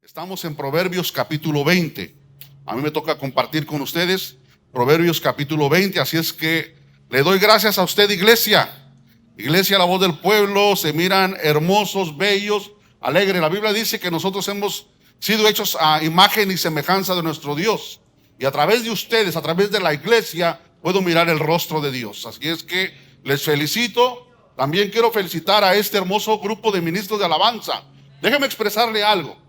Estamos en Proverbios capítulo 20. A mí me toca compartir con ustedes Proverbios capítulo 20, así es que le doy gracias a usted, iglesia. Iglesia, la voz del pueblo, se miran hermosos, bellos, alegres. La Biblia dice que nosotros hemos sido hechos a imagen y semejanza de nuestro Dios. Y a través de ustedes, a través de la iglesia, puedo mirar el rostro de Dios. Así es que les felicito. También quiero felicitar a este hermoso grupo de ministros de alabanza. Déjeme expresarle algo.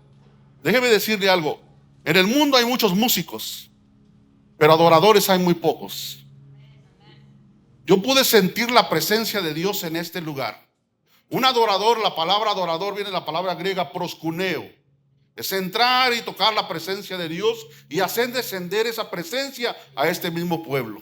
Déjeme decirle algo. En el mundo hay muchos músicos, pero adoradores hay muy pocos. Yo pude sentir la presencia de Dios en este lugar. Un adorador, la palabra adorador viene de la palabra griega proskuneo. Es entrar y tocar la presencia de Dios y hacer descender esa presencia a este mismo pueblo.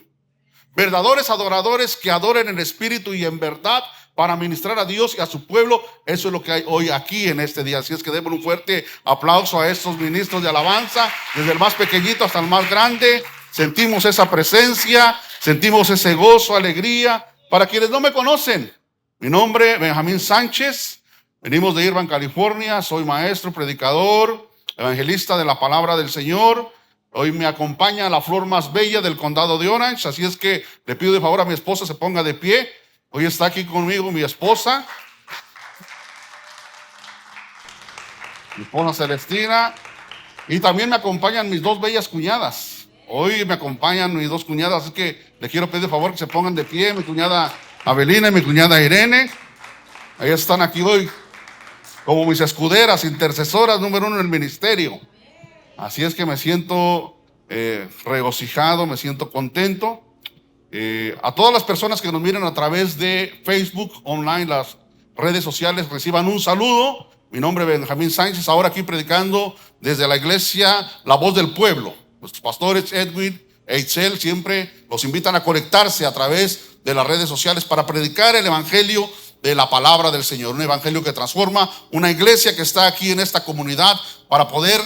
Verdaderos adoradores que adoren en espíritu y en verdad para ministrar a Dios y a su pueblo. Eso es lo que hay hoy aquí en este día. Así es que demos un fuerte aplauso a estos ministros de alabanza, desde el más pequeñito hasta el más grande. Sentimos esa presencia, sentimos ese gozo, alegría. Para quienes no me conocen, mi nombre es Benjamín Sánchez. Venimos de Irvine, California. Soy maestro, predicador, evangelista de la palabra del Señor. Hoy me acompaña la flor más bella del condado de Orange. Así es que le pido de favor a mi esposa se ponga de pie. Hoy está aquí conmigo mi esposa Celestina. Y también me acompañan mis dos bellas cuñadas. Hoy me acompañan mis dos cuñadas. Así que le quiero pedir de favor que se pongan de pie. Mi cuñada Avelina y mi cuñada Irene. Ahí están aquí hoy como mis escuderas, intercesoras número 1 en el ministerio. Así es que me siento regocijado, me siento contento. A todas las personas que nos miran a través de Facebook, online, las redes sociales, reciban un saludo. Mi nombre es Benjamín Sánchez, ahora aquí predicando desde la iglesia La Voz del Pueblo. Los pastores Edwin e Itzel siempre los invitan a conectarse a través de las redes sociales para predicar el evangelio de la palabra del Señor. Un evangelio que transforma, una iglesia que está aquí en esta comunidad para poder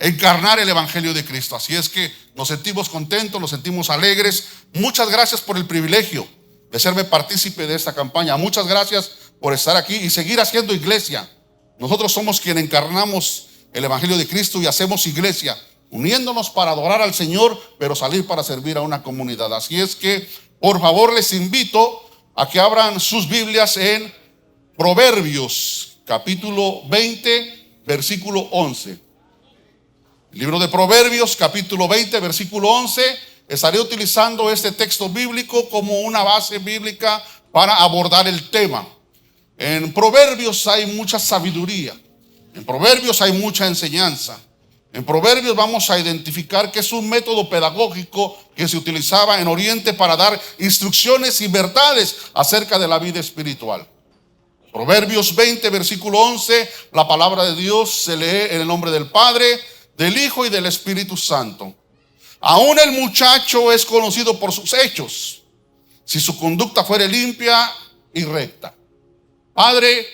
encarnar el evangelio de Cristo. Así es que nos sentimos contentos, nos sentimos alegres. Muchas gracias por el privilegio de serme partícipe de esta campaña. Muchas gracias por estar aquí y seguir haciendo iglesia. Nosotros somos quienes encarnamos el evangelio de Cristo y hacemos iglesia, uniéndonos para adorar al Señor, pero salir para servir a una comunidad. Así es que, por favor, les invito a que abran sus Biblias en Proverbios, capítulo 20, versículo 11. El libro de Proverbios, capítulo 20, versículo 11. Estaré utilizando este texto bíblico como una base bíblica para abordar el tema. En Proverbios hay mucha sabiduría. En Proverbios hay mucha enseñanza. En Proverbios vamos a identificar que es un método pedagógico que se utilizaba en Oriente para dar instrucciones y verdades acerca de la vida espiritual. Proverbios 20, versículo 11, la palabra de Dios se lee en el nombre del Padre, del Hijo y del Espíritu Santo. Aún el muchacho es conocido por sus hechos, si su conducta fuere limpia y recta. Padre,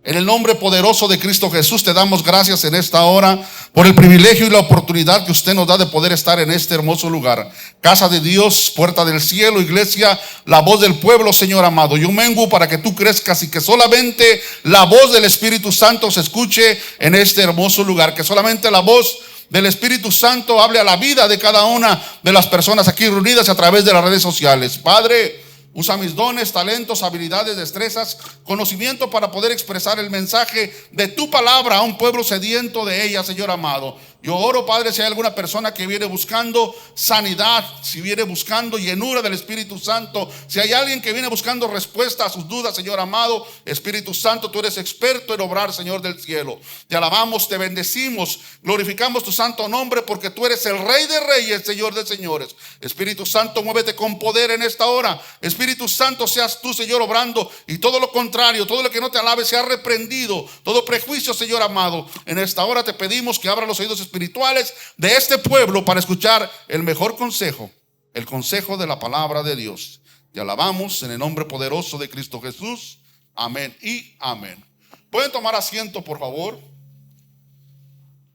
en el nombre poderoso de Cristo Jesús, te damos gracias en esta hora por el privilegio y la oportunidad que usted nos da de poder estar en este hermoso lugar. Casa de Dios, puerta del cielo, iglesia, la voz del pueblo, Señor amado. Yo menguo para que tú crezcas y que solamente la voz del Espíritu Santo se escuche en este hermoso lugar. Que solamente la voz del Espíritu Santo hable a la vida de cada una de las personas aquí reunidas a través de las redes sociales. Padre, usa mis dones, talentos, habilidades, destrezas, conocimiento para poder expresar el mensaje de tu palabra a un pueblo sediento de ella, Señor amado. Yo oro, Padre, si hay alguna persona que viene buscando sanidad, si viene buscando llenura del Espíritu Santo, si hay alguien que viene buscando respuesta a sus dudas, Señor amado, Espíritu Santo, tú eres experto en obrar, Señor del cielo. Te alabamos, te bendecimos, glorificamos tu santo nombre porque tú eres el Rey de Reyes, Señor de señores. Espíritu Santo, muévete con poder en esta hora. Espíritu Santo, seas tú, Señor, obrando, y todo lo contrario, todo lo que no te alabe sea reprendido, todo prejuicio, Señor amado. En esta hora te pedimos que abra los oídos espirituales de este pueblo para escuchar el mejor consejo, el consejo de la palabra de Dios. Te alabamos en el nombre poderoso de Cristo Jesús. Amén y amén. ¿Pueden tomar asiento, por favor?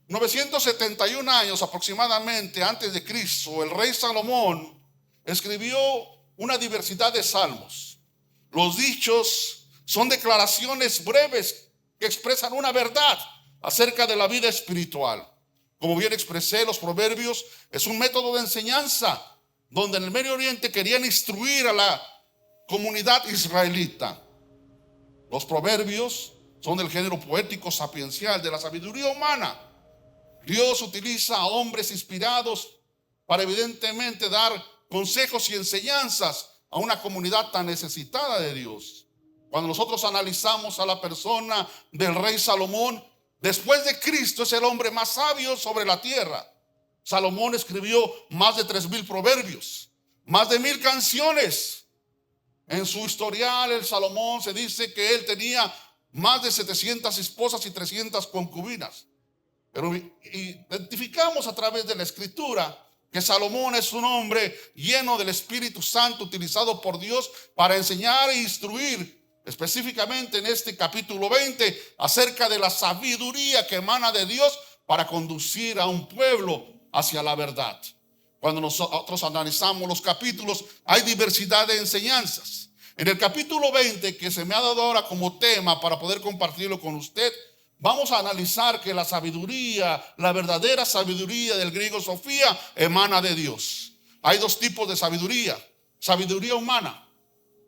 971 años aproximadamente antes de Cristo, el rey Salomón escribió una diversidad de salmos. Los dichos son declaraciones breves que expresan una verdad acerca de la vida espiritual. Como bien expresé, los proverbios es un método de enseñanza donde en el Medio Oriente querían instruir a la comunidad israelita. Los proverbios son del género poético sapiencial de la sabiduría humana. Dios utiliza a hombres inspirados para evidentemente dar consejos y enseñanzas a una comunidad tan necesitada de Dios. Cuando nosotros analizamos a la persona del rey Salomón, después de Cristo es el hombre más sabio sobre la tierra. Salomón escribió más de 3,000 proverbios, más de 1,000 canciones. En su historial, el Salomón se dice que él tenía más de 700 esposas y 300 concubinas. Pero identificamos a través de la escritura que Salomón es un hombre lleno del Espíritu Santo, utilizado por Dios para enseñar e instruir, específicamente en este capítulo 20, acerca de la sabiduría que emana de Dios para conducir a un pueblo hacia la verdad. Cuando nosotros analizamos los capítulos, hay diversidad de enseñanzas. En el capítulo 20, que se me ha dado ahora como tema para poder compartirlo con usted, vamos a analizar que la sabiduría, la verdadera sabiduría del griego Sofía, emana de Dios. Hay dos tipos de sabiduría: sabiduría humana.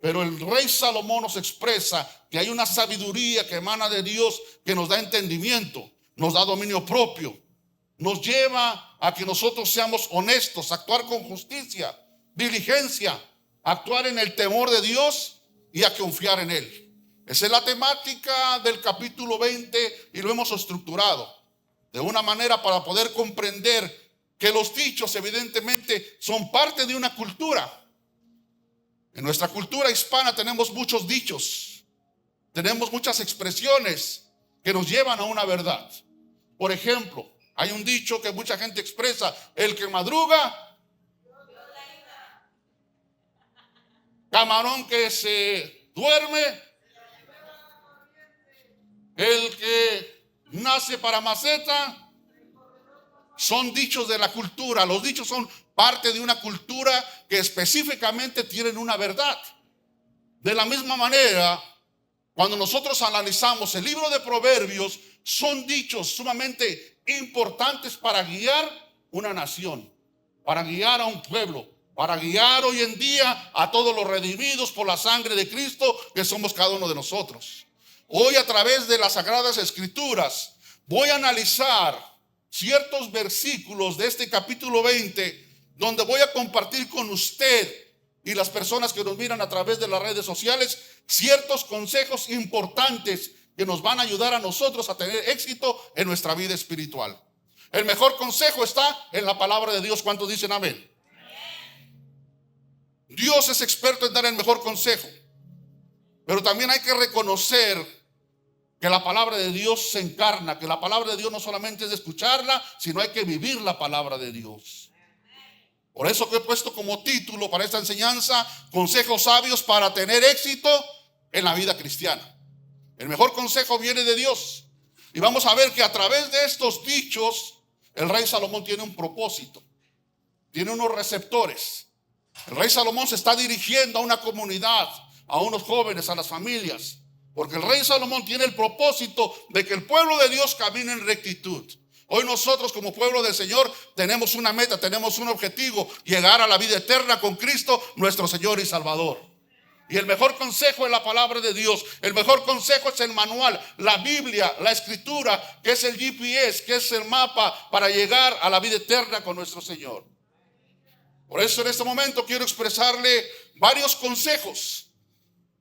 Pero el rey Salomón nos expresa que hay una sabiduría que emana de Dios, que nos da entendimiento, nos da dominio propio, nos lleva a que nosotros seamos honestos, actuar con justicia, diligencia, actuar en el temor de Dios y a confiar en Él. Esa es la temática del capítulo 20 y lo hemos estructurado de una manera para poder comprender que los dichos evidentemente son parte de una cultura. En nuestra cultura hispana tenemos muchos dichos, tenemos muchas expresiones que nos llevan a una verdad. Por ejemplo, hay un dicho que mucha gente expresa: el que madruga, camarón que se duerme, el que nace para maceta. Son dichos de la cultura. Los dichos son parte de una cultura que específicamente tienen una verdad. De la misma manera, cuando nosotros analizamos el libro de Proverbios, son dichos sumamente importantes para guiar una nación, para guiar a un pueblo, para guiar hoy en día a todos los redimidos por la sangre de Cristo, que somos cada uno de nosotros. Hoy, a través de las Sagradas Escrituras, voy a analizar ciertos versículos de este capítulo 20, donde voy a compartir con usted y las personas que nos miran a través de las redes sociales ciertos consejos importantes que nos van a ayudar a nosotros a tener éxito en nuestra vida espiritual. El mejor consejo está en la palabra de Dios. ¿Cuántos dicen amén? Dios es experto en dar el mejor consejo, pero también hay que reconocer que la palabra de Dios se encarna, que la palabra de Dios no solamente es de escucharla, sino hay que vivir la palabra de Dios. Por eso que he puesto como título para esta enseñanza: consejos sabios para tener éxito en la vida cristiana. El mejor consejo viene de Dios. Y vamos a ver que a través de estos dichos, el rey Salomón tiene un propósito, tiene unos receptores. El rey Salomón se está dirigiendo a una comunidad, a unos jóvenes, a las familias. Porque el rey Salomón tiene el propósito de que el pueblo de Dios camine en rectitud. Hoy nosotros como pueblo del Señor tenemos una meta, tenemos un objetivo: llegar a la vida eterna con Cristo, nuestro Señor y Salvador. Y el mejor consejo es la palabra de Dios. El mejor consejo es el manual, la Biblia, la Escritura, que es el GPS, que es el mapa para llegar a la vida eterna con nuestro Señor. Por eso en este momento quiero expresarle varios consejos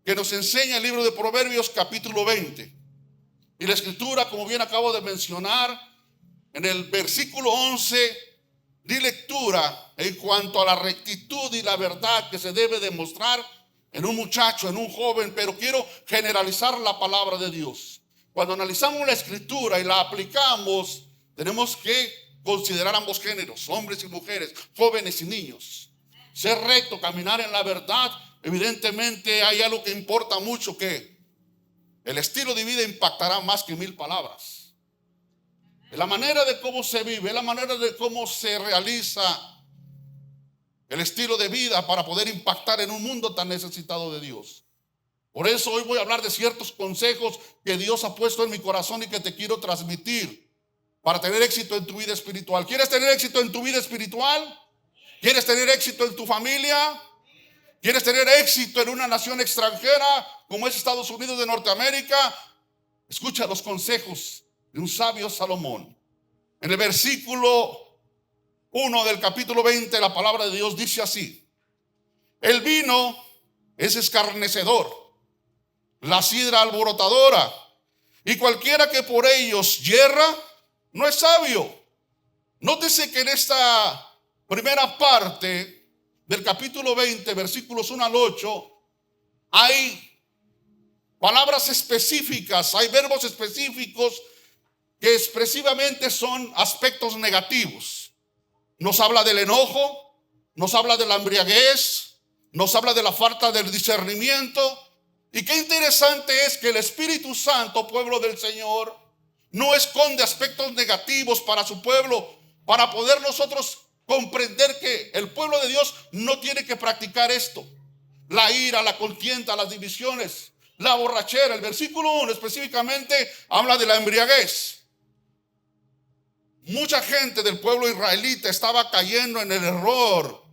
que nos enseña el libro de Proverbios capítulo 20. Y la escritura, como bien acabo de mencionar, en el versículo 11, di lectura en cuanto a la rectitud y la verdad que se debe demostrar en un muchacho, en un joven, pero quiero generalizar la palabra de Dios. Cuando analizamos la escritura y la aplicamos, tenemos que considerar ambos géneros, hombres y mujeres, jóvenes y niños. Ser recto, caminar en la verdad. Evidentemente hay algo que importa mucho, que el estilo de vida impactará más que 1,000 palabras. Es la manera de cómo se vive, es la manera de cómo se realiza el estilo de vida para poder impactar en un mundo tan necesitado de Dios. Por eso hoy voy a hablar de ciertos consejos que Dios ha puesto en mi corazón y que te quiero transmitir para tener éxito en tu vida espiritual. ¿Quieres tener éxito en tu vida espiritual? ¿Quieres tener éxito en tu familia? ¿Quieres tener éxito en una nación extranjera como es Estados Unidos de Norteamérica? Escucha los consejos de un sabio Salomón. En el versículo 1 del capítulo 20, la palabra de Dios dice así: el vino es escarnecedor, la sidra alborotadora, y cualquiera que por ellos yerra no es sabio. Nótese que en esta primera parte del capítulo 20, versículos 1 al 8, hay palabras específicas, hay verbos específicos que expresivamente son aspectos negativos. Nos habla del enojo, nos habla de la embriaguez, nos habla de la falta del discernimiento. Y qué interesante es que el Espíritu Santo, pueblo del Señor, no esconde aspectos negativos para su pueblo, para poder nosotros comprender que el pueblo de Dios no tiene que practicar esto: la ira, la contienda, las divisiones, la borrachera. El versículo 1 específicamente habla de la embriaguez. Mucha gente del pueblo israelita estaba cayendo en el error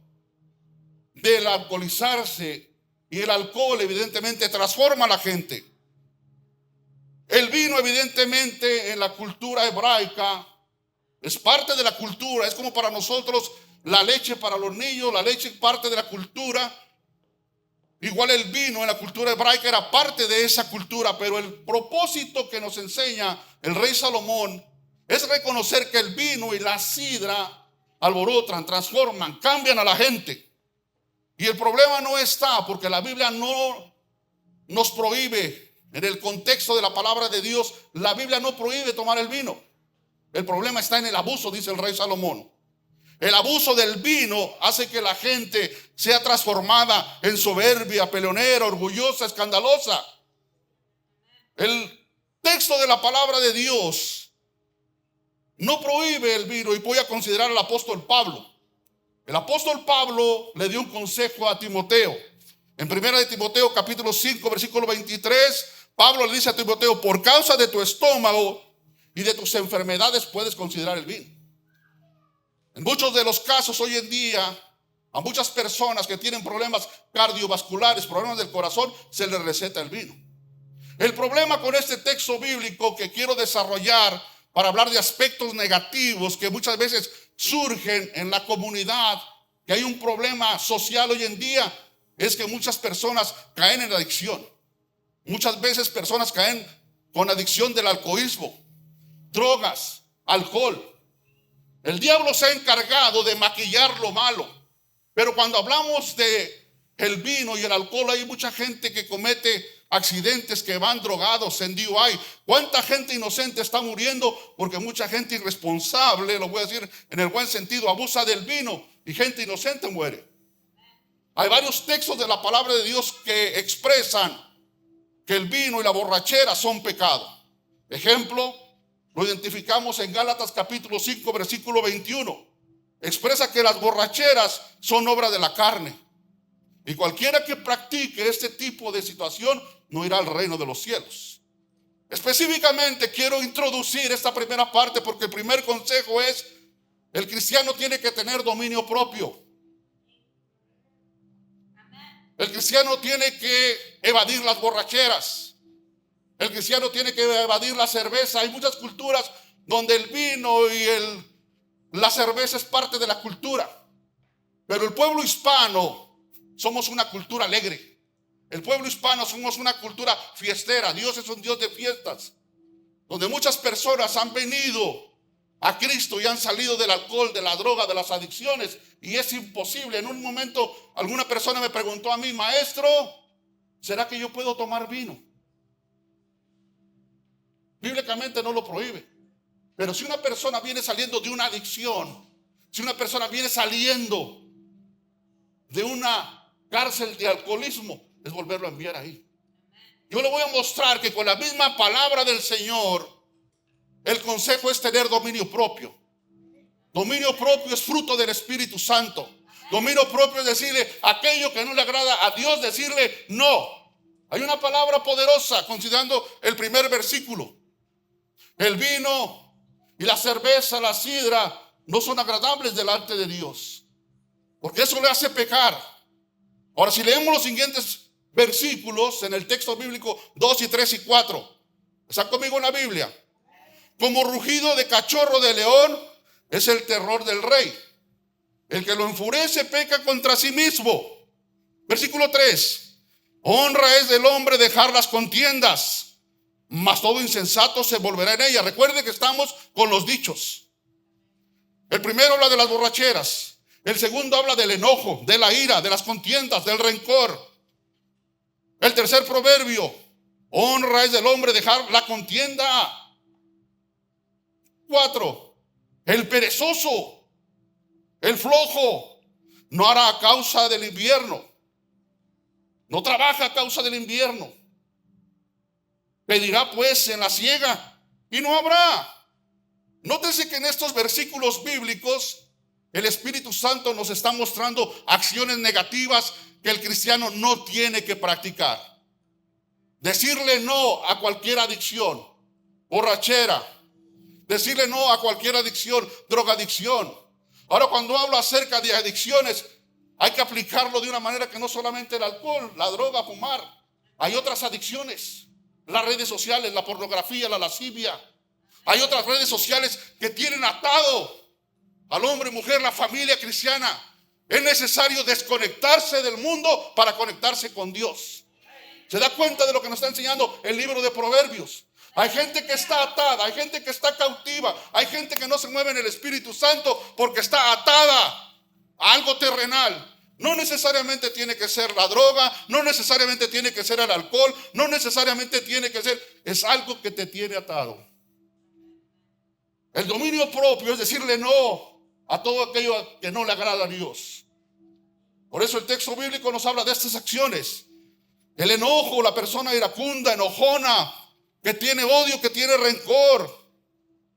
del alcoholizarse, y el alcohol evidentemente transforma a la gente. El vino evidentemente en la cultura hebraica es parte de la cultura. Es como para nosotros la leche para los niños, la leche es parte de la cultura. Igual el vino en la cultura hebraica era parte de esa cultura, pero el propósito que nos enseña el rey Salomón es reconocer que el vino y la sidra alborotan, transforman, cambian a la gente. Y el problema no está porque la Biblia no nos prohíbe, en el contexto de la palabra de Dios, la Biblia no prohíbe tomar el vino. El problema está en el abuso, dice el rey Salomón. El abuso del vino hace que la gente sea transformada en soberbia, peleonera, orgullosa, escandalosa. El texto de la palabra de Dios no prohíbe el vino, y voy a considerar al apóstol Pablo. El apóstol Pablo le dio un consejo a Timoteo. En 1 de Timoteo capítulo 5 versículo 23, Pablo le dice a Timoteo: por causa de tu estómago y de tus enfermedades puedes considerar el vino. En muchos de los casos hoy en día, a muchas personas que tienen problemas cardiovasculares, problemas del corazón, se les receta el vino. El problema con este texto bíblico que quiero desarrollar para hablar de aspectos negativos que muchas veces surgen en la comunidad, que hay un problema social hoy en día, es que muchas personas caen en adicción. Muchas veces personas caen con adicción del alcoholismo, drogas, alcohol. El diablo se ha encargado de maquillar lo malo, pero cuando hablamos de el vino y el alcohol, hay mucha gente que comete accidentes, que van drogados en DUI. ¿Cuánta gente inocente está muriendo? Porque mucha gente irresponsable, lo voy a decir en el buen sentido, abusa del vino y gente inocente muere. Hay varios textos de la palabra de Dios que expresan que el vino y la borrachera son pecado. Ejemplo, lo identificamos en Gálatas capítulo 5 versículo 21. Expresa que las borracheras son obra de la carne, y cualquiera que practique este tipo de situación no irá al reino de los cielos. Específicamente quiero introducir esta primera parte porque el primer consejo es: el cristiano tiene que tener dominio propio. El cristiano tiene que evadir las borracheras. El cristiano tiene que evadir la cerveza. Hay muchas culturas donde el vino y la cerveza es parte de la cultura. Pero el pueblo hispano somos una cultura alegre. El pueblo hispano somos una cultura fiestera. Dios es un Dios de fiestas, donde muchas personas han venido a Cristo y han salido del alcohol, de la droga, de las adicciones. Y es imposible. En un momento alguna persona me preguntó a mí: maestro, ¿será que yo puedo tomar vino? Bíblicamente no lo prohíbe. Pero si una persona viene saliendo de una adicción, si una persona viene saliendo de una cárcel de alcoholismo, es volverlo a enviar ahí. Yo le voy a mostrar que con la misma palabra del Señor, el consejo es tener dominio propio. Dominio propio es fruto del Espíritu Santo. Dominio propio es decirle aquello que no le agrada a Dios, decirle no. Hay una palabra poderosa considerando el primer versículo. El vino y la cerveza, la sidra, no son agradables delante de Dios, porque eso le hace pecar. Ahora, si leemos los siguientes versículos en el texto bíblico 2 y 3 y 4, ¿están conmigo en la Biblia? Como rugido de cachorro de león es el terror del rey. El que lo enfurece peca contra sí mismo. Versículo 3. Honra es del hombre dejar las contiendas, mas todo insensato se volverá en ella. Recuerde que estamos con los dichos. El primero habla de las borracheras. El segundo habla del enojo, de la ira, de las contiendas, del rencor. El tercer proverbio: honra es del hombre dejar la contienda. 4. El perezoso, el flojo, no hará a causa del invierno. No trabaja a causa del invierno. Pedirá pues en la siega y no habrá. Nótese que en estos versículos bíblicos el Espíritu Santo nos está mostrando acciones negativas que el cristiano no tiene que practicar. Decirle no a cualquier adicción, borrachera. Decirle no a cualquier adicción, drogadicción. Ahora, cuando hablo acerca de adicciones, hay que aplicarlo de una manera que no solamente el alcohol, la droga, fumar. Hay otras adicciones. Las redes sociales, la pornografía, la lascivia. Hay otras redes sociales que tienen atado al hombre, mujer, la familia cristiana. Es necesario desconectarse del mundo para conectarse con Dios. ¿Se da cuenta de lo que nos está enseñando el libro de Proverbios? Hay gente que está atada, hay gente que está cautiva, hay gente que no se mueve en el Espíritu Santo porque está atada a algo terrenal. No necesariamente tiene que ser la droga, no necesariamente tiene que ser el alcohol, no necesariamente tiene que ser, es algo que te tiene atado. El dominio propio es decirle no a todo aquello que no le agrada a Dios. Por eso el texto bíblico nos habla de estas acciones. El enojo, la persona iracunda, enojona, que tiene odio, que tiene rencor.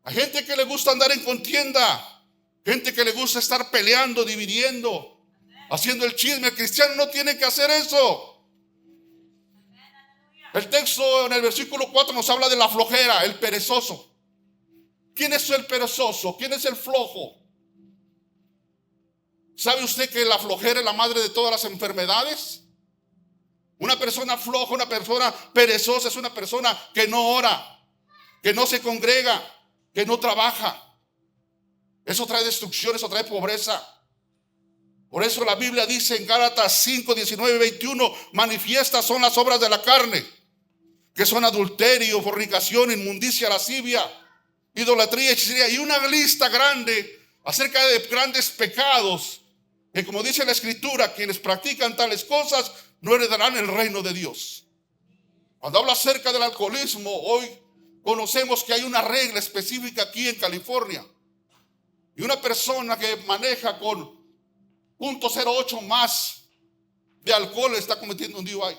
Hay gente que le gusta andar en contienda, gente que le gusta estar peleando, dividiendo, haciendo el chisme. El cristiano no tiene que hacer eso. El texto en el versículo 4 nos habla de la flojera, el perezoso. ¿Quién es el perezoso? ¿Quién es el flojo? ¿Sabe usted que la flojera es la madre de todas las enfermedades? Una persona floja, una persona perezosa es una persona que no ora, que no se congrega, que no trabaja. Eso trae destrucción, eso trae pobreza. Por eso la Biblia dice en Gálatas 5, 19 y 21, manifiestas son las obras de la carne, que son adulterio, fornicación, inmundicia, lascivia, idolatría, hechicería, y una lista grande acerca de grandes pecados, que como dice la Escritura, quienes practican tales cosas no heredarán el reino de Dios. Cuando habla acerca del alcoholismo, hoy conocemos que hay una regla específica aquí en California. Y una persona que maneja con 0.08 más de alcohol está cometiendo un DUI.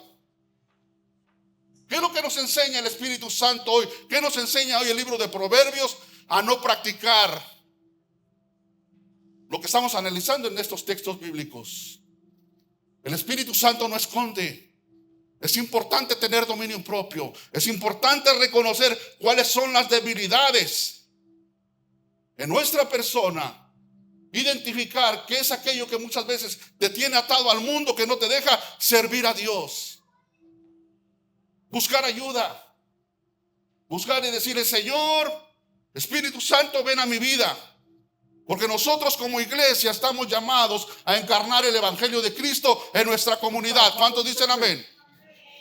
¿Qué es lo que nos enseña el Espíritu Santo hoy? ¿Qué nos enseña hoy el libro de Proverbios? A no practicar lo que estamos analizando en estos textos bíblicos. El Espíritu Santo no esconde. Es importante tener dominio propio. Es importante reconocer cuáles son las debilidades en nuestra persona. Identificar qué es aquello que muchas veces te tiene atado al mundo, que no te deja servir a Dios. Buscar ayuda. Buscar y decirle: Señor, Espíritu Santo, ven a mi vida. Porque nosotros como iglesia estamos llamados a encarnar el Evangelio de Cristo en nuestra comunidad. ¿Cuántos dicen amén?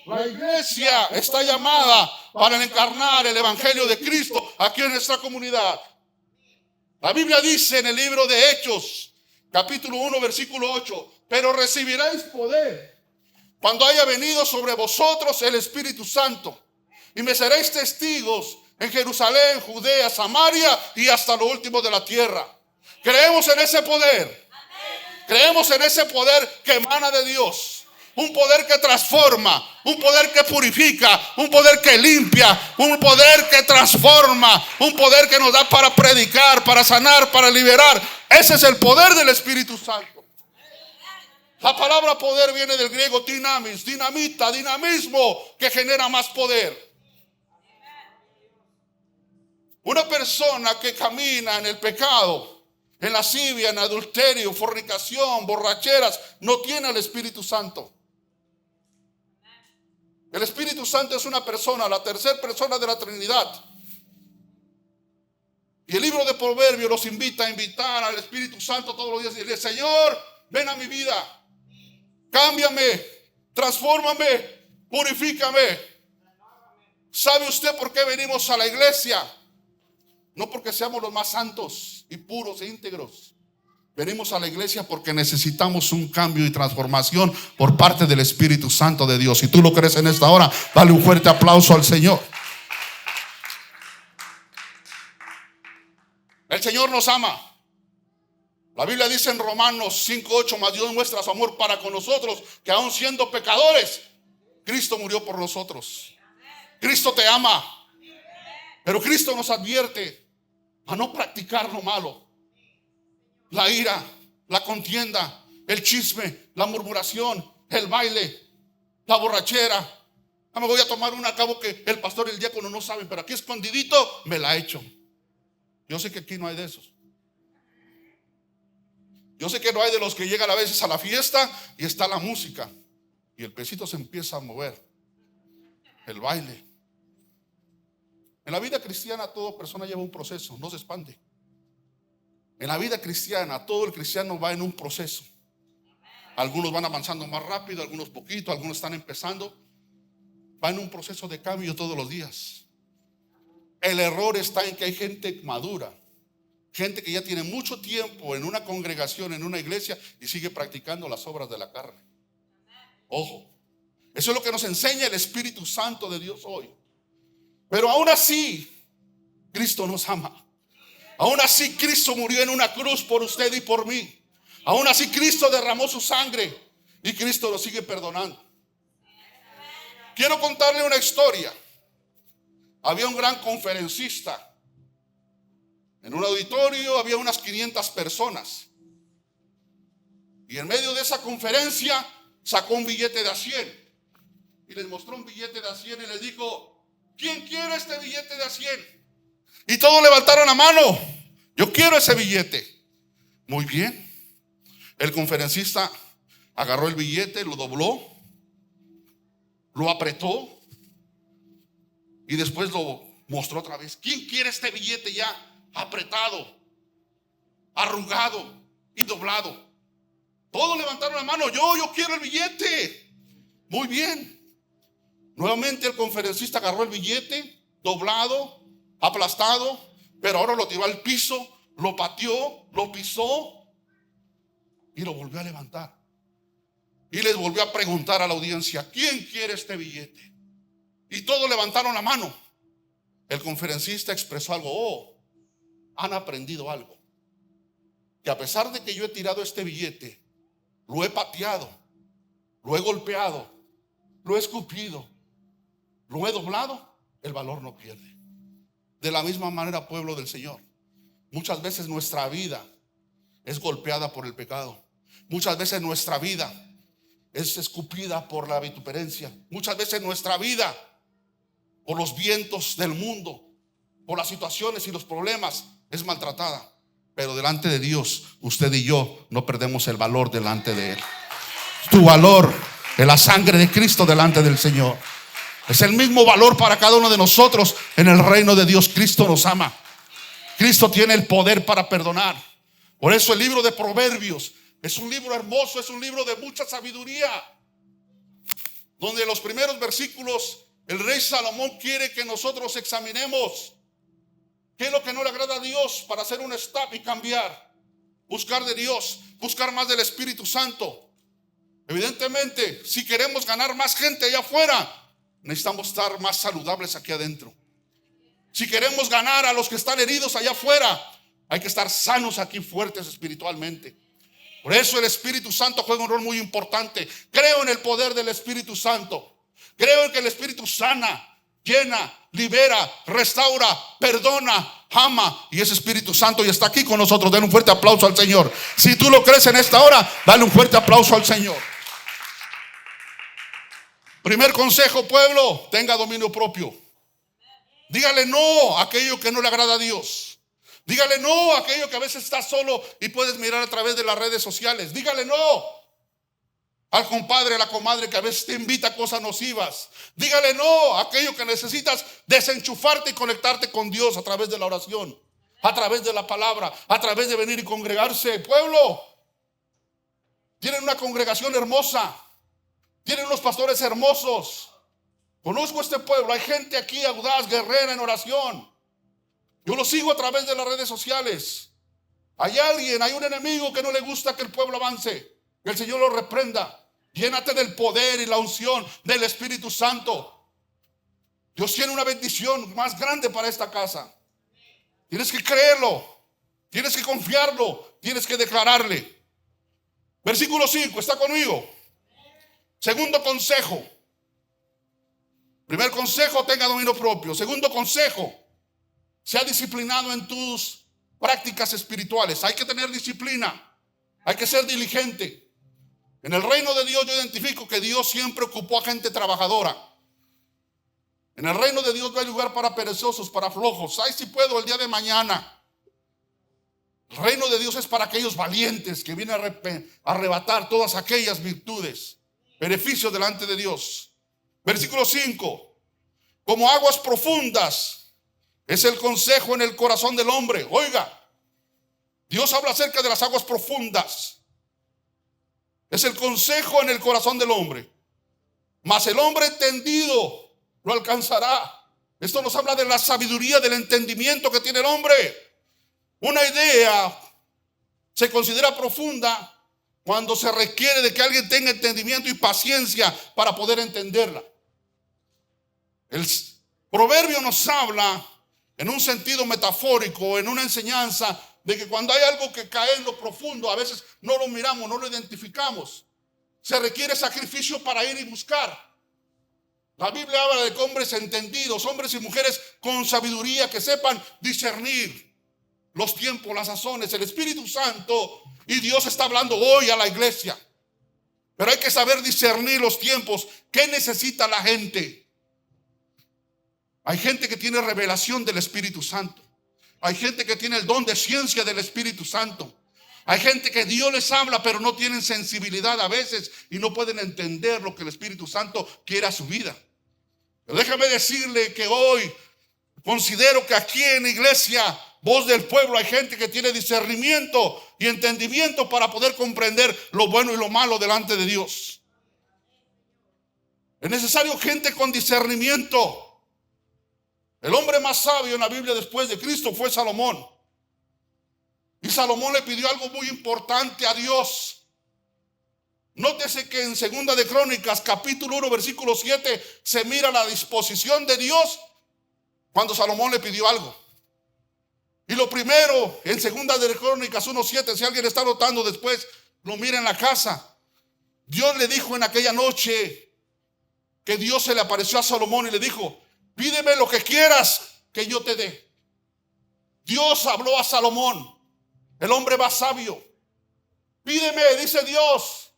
La iglesia está llamada para encarnar el Evangelio de Cristo aquí en nuestra comunidad. La Biblia dice en el libro de Hechos, capítulo 1, versículo 8, pero recibiréis poder cuando haya venido sobre vosotros el Espíritu Santo, y me seréis testigos en Jerusalén, Judea, Samaria y hasta lo último de la tierra. Creemos en ese poder. Creemos en ese poder que emana de Dios. Un poder que transforma, un poder que purifica, un poder que limpia, un poder que transforma, un poder que nos da para predicar, para sanar, para liberar. Ese es el poder del Espíritu Santo. La palabra poder viene del griego dinamis, dinamita, dinamismo, que genera más poder. Una persona que camina en el pecado, en lascivia, en adulterio, fornicación, borracheras, no tiene al Espíritu Santo. El Espíritu Santo es una persona, la tercera persona de la Trinidad. Y el libro de Proverbios los invita a invitar al Espíritu Santo todos los días y decirle: Señor, ven a mi vida, cámbiame, transfórmame, purifícame. ¿Sabe usted por qué venimos a la iglesia? No porque seamos los más santos y puros e íntegros. Venimos a la iglesia porque necesitamos un cambio y transformación por parte del Espíritu Santo de Dios. Si tú lo crees en esta hora, dale un fuerte aplauso al Señor. El Señor nos ama. La Biblia dice en Romanos 5:8: mas Dios muestra su amor para con nosotros, que aun siendo pecadores, Cristo murió por nosotros. Cristo te ama, pero Cristo nos advierte a no practicar lo malo. La ira, la contienda, el chisme, la murmuración, el baile, la borrachera. Me voy a tomar una, acabo que el pastor y el diácono no saben, pero aquí escondidito me la he hecho. Yo sé que aquí no hay de esos. Yo sé que no hay de los que llegan a veces a la fiesta y está la música y el pesito se empieza a mover, el baile. En la vida cristiana toda persona lleva un proceso, no se espante. En la vida cristiana todo el cristiano va en un proceso. Algunos van avanzando más rápido, algunos poquito, algunos están empezando. Va en un proceso de cambio todos los días. El error está en que hay gente madura, gente que ya tiene mucho tiempo en una congregación, en una iglesia, y sigue practicando las obras de la carne. Ojo, eso es lo que nos enseña el Espíritu Santo de Dios hoy. Pero aún así, Cristo nos ama. Aún así, Cristo murió en una cruz por usted y por mí. Aún así, Cristo derramó su sangre y Cristo lo sigue perdonando. Quiero contarle una historia. Había un gran conferencista. En un auditorio había unas 500 personas. Y en medio de esa conferencia sacó un billete de a 100. Y les mostró un billete de a 100 y les dijo: ¿quién quiere este billete de a 100? Y todos levantaron la mano. Yo quiero ese billete. Muy bien. El conferencista agarró el billete, lo dobló, lo apretó y después lo mostró otra vez. ¿Quién quiere este billete ya apretado, arrugado y doblado? Todos levantaron la mano. Yo quiero el billete. Muy bien. Nuevamente el conferencista agarró el billete doblado, aplastado, pero ahora lo tiró al piso, lo pateó, lo pisó y lo volvió a levantar. Y les volvió a preguntar a la audiencia: ¿quién quiere este billete? Y todos levantaron la mano. El conferencista expresó algo: han aprendido algo. Que a pesar de que yo he tirado este billete, lo he pateado, lo he golpeado, lo he escupido, lo he doblado, el valor no pierde. De la misma manera, pueblo del Señor, muchas veces nuestra vida es golpeada por el pecado. Muchas veces nuestra vida es escupida por la vituperancia. Muchas veces nuestra vida, por los vientos del mundo, por las situaciones y los problemas, es maltratada. Pero delante de Dios, usted y yo no perdemos el valor delante de Él. Tu valor es la sangre de Cristo delante del Señor. Es el mismo valor para cada uno de nosotros en el reino de Dios. Cristo nos ama. Cristo tiene el poder para perdonar. Por eso el libro de Proverbios es un libro hermoso, es un libro de mucha sabiduría, donde en los primeros versículos el rey Salomón quiere que nosotros examinemos qué es lo que no le agrada a Dios para hacer un stop y cambiar. Buscar de Dios, buscar más del Espíritu Santo. Evidentemente, si queremos ganar más gente allá afuera, necesitamos estar más saludables aquí adentro. Si queremos ganar a los que están heridos allá afuera, hay que estar sanos aquí, fuertes espiritualmente. Por eso el Espíritu Santo juega un rol muy importante. Creo en el poder del Espíritu Santo. Creo en que el Espíritu sana, llena, libera, restaura, perdona, ama. Y ese Espíritu Santo ya está aquí con nosotros. Denle un fuerte aplauso al Señor. Si tú lo crees en esta hora, dale un fuerte aplauso al Señor. Primer consejo, pueblo: tenga dominio propio. Dígale no a aquello que no le agrada a Dios. Dígale no a aquello que a veces estás solo y puedes mirar a través de las redes sociales. Dígale no al compadre, a la comadre que a veces te invita a cosas nocivas. Dígale no a aquello que necesitas desenchufarte y conectarte con Dios a través de la oración, a través de la palabra, a través de venir y congregarse. Pueblo, tienen una congregación hermosa, tienen unos pastores hermosos. Conozco este pueblo, hay gente aquí audaz, guerrera en oración. Yo lo sigo a través de las redes sociales. Hay alguien, hay un enemigo que no le gusta que el pueblo avance. Que el Señor lo reprenda. Llénate del poder y la unción del Espíritu Santo. Dios tiene una bendición más grande para esta casa. Tienes que creerlo, tienes que confiarlo, tienes que declararle. Versículo 5, ¿está conmigo? Segundo consejo. Primer consejo, tenga dominio propio. Segundo consejo, sea disciplinado en tus prácticas espirituales. Hay que tener disciplina, hay que ser diligente. En el reino de Dios yo identifico que Dios siempre ocupó a gente trabajadora. En el reino de Dios no hay lugar para perezosos, para flojos. Ay, si puedo el día de mañana. El reino de Dios es para aquellos valientes que vienen a arrebatar todas aquellas virtudes, beneficios delante de Dios. Versículo 5. Como aguas profundas es el consejo en el corazón del hombre. Oiga, Dios habla acerca de las aguas profundas. Es el consejo en el corazón del hombre. Mas el hombre entendido lo alcanzará. Esto nos habla de la sabiduría, del entendimiento que tiene el hombre. Una idea se considera profunda cuando se requiere de que alguien tenga entendimiento y paciencia para poder entenderla. El proverbio nos habla en un sentido metafórico, en una enseñanza de que cuando hay algo que cae en lo profundo, a veces no lo miramos, no lo identificamos. Se requiere sacrificio para ir y buscar. La Biblia habla de hombres entendidos, hombres y mujeres con sabiduría que sepan discernir los tiempos, las sazones. El Espíritu Santo y Dios está hablando hoy a la iglesia. Pero hay que saber discernir los tiempos. ¿Qué necesita la gente? Hay gente que tiene revelación del Espíritu Santo. Hay gente que tiene el don de ciencia del Espíritu Santo. Hay gente que Dios les habla, pero no tienen sensibilidad a veces y no pueden entender lo que el Espíritu Santo quiere a su vida. Pero déjame decirle que hoy considero que aquí en la iglesia, Voz del Pueblo, hay gente que tiene discernimiento y entendimiento para poder comprender lo bueno y lo malo delante de Dios. Es necesario gente con discernimiento. El hombre más sabio en la Biblia después de Cristo fue Salomón. Y Salomón le pidió algo muy importante a Dios. Nótese que en Segunda de Crónicas, capítulo 1, versículo 7, se mira la disposición de Dios cuando Salomón le pidió algo. Y lo primero, en Segunda de Crónicas 1:7, si alguien está notando después, lo mira en la casa. Dios le dijo en aquella noche que Dios se le apareció a Salomón y le dijo: pídeme lo que quieras que yo te dé. Dios habló a Salomón, el hombre más sabio. Pídeme, dice Dios,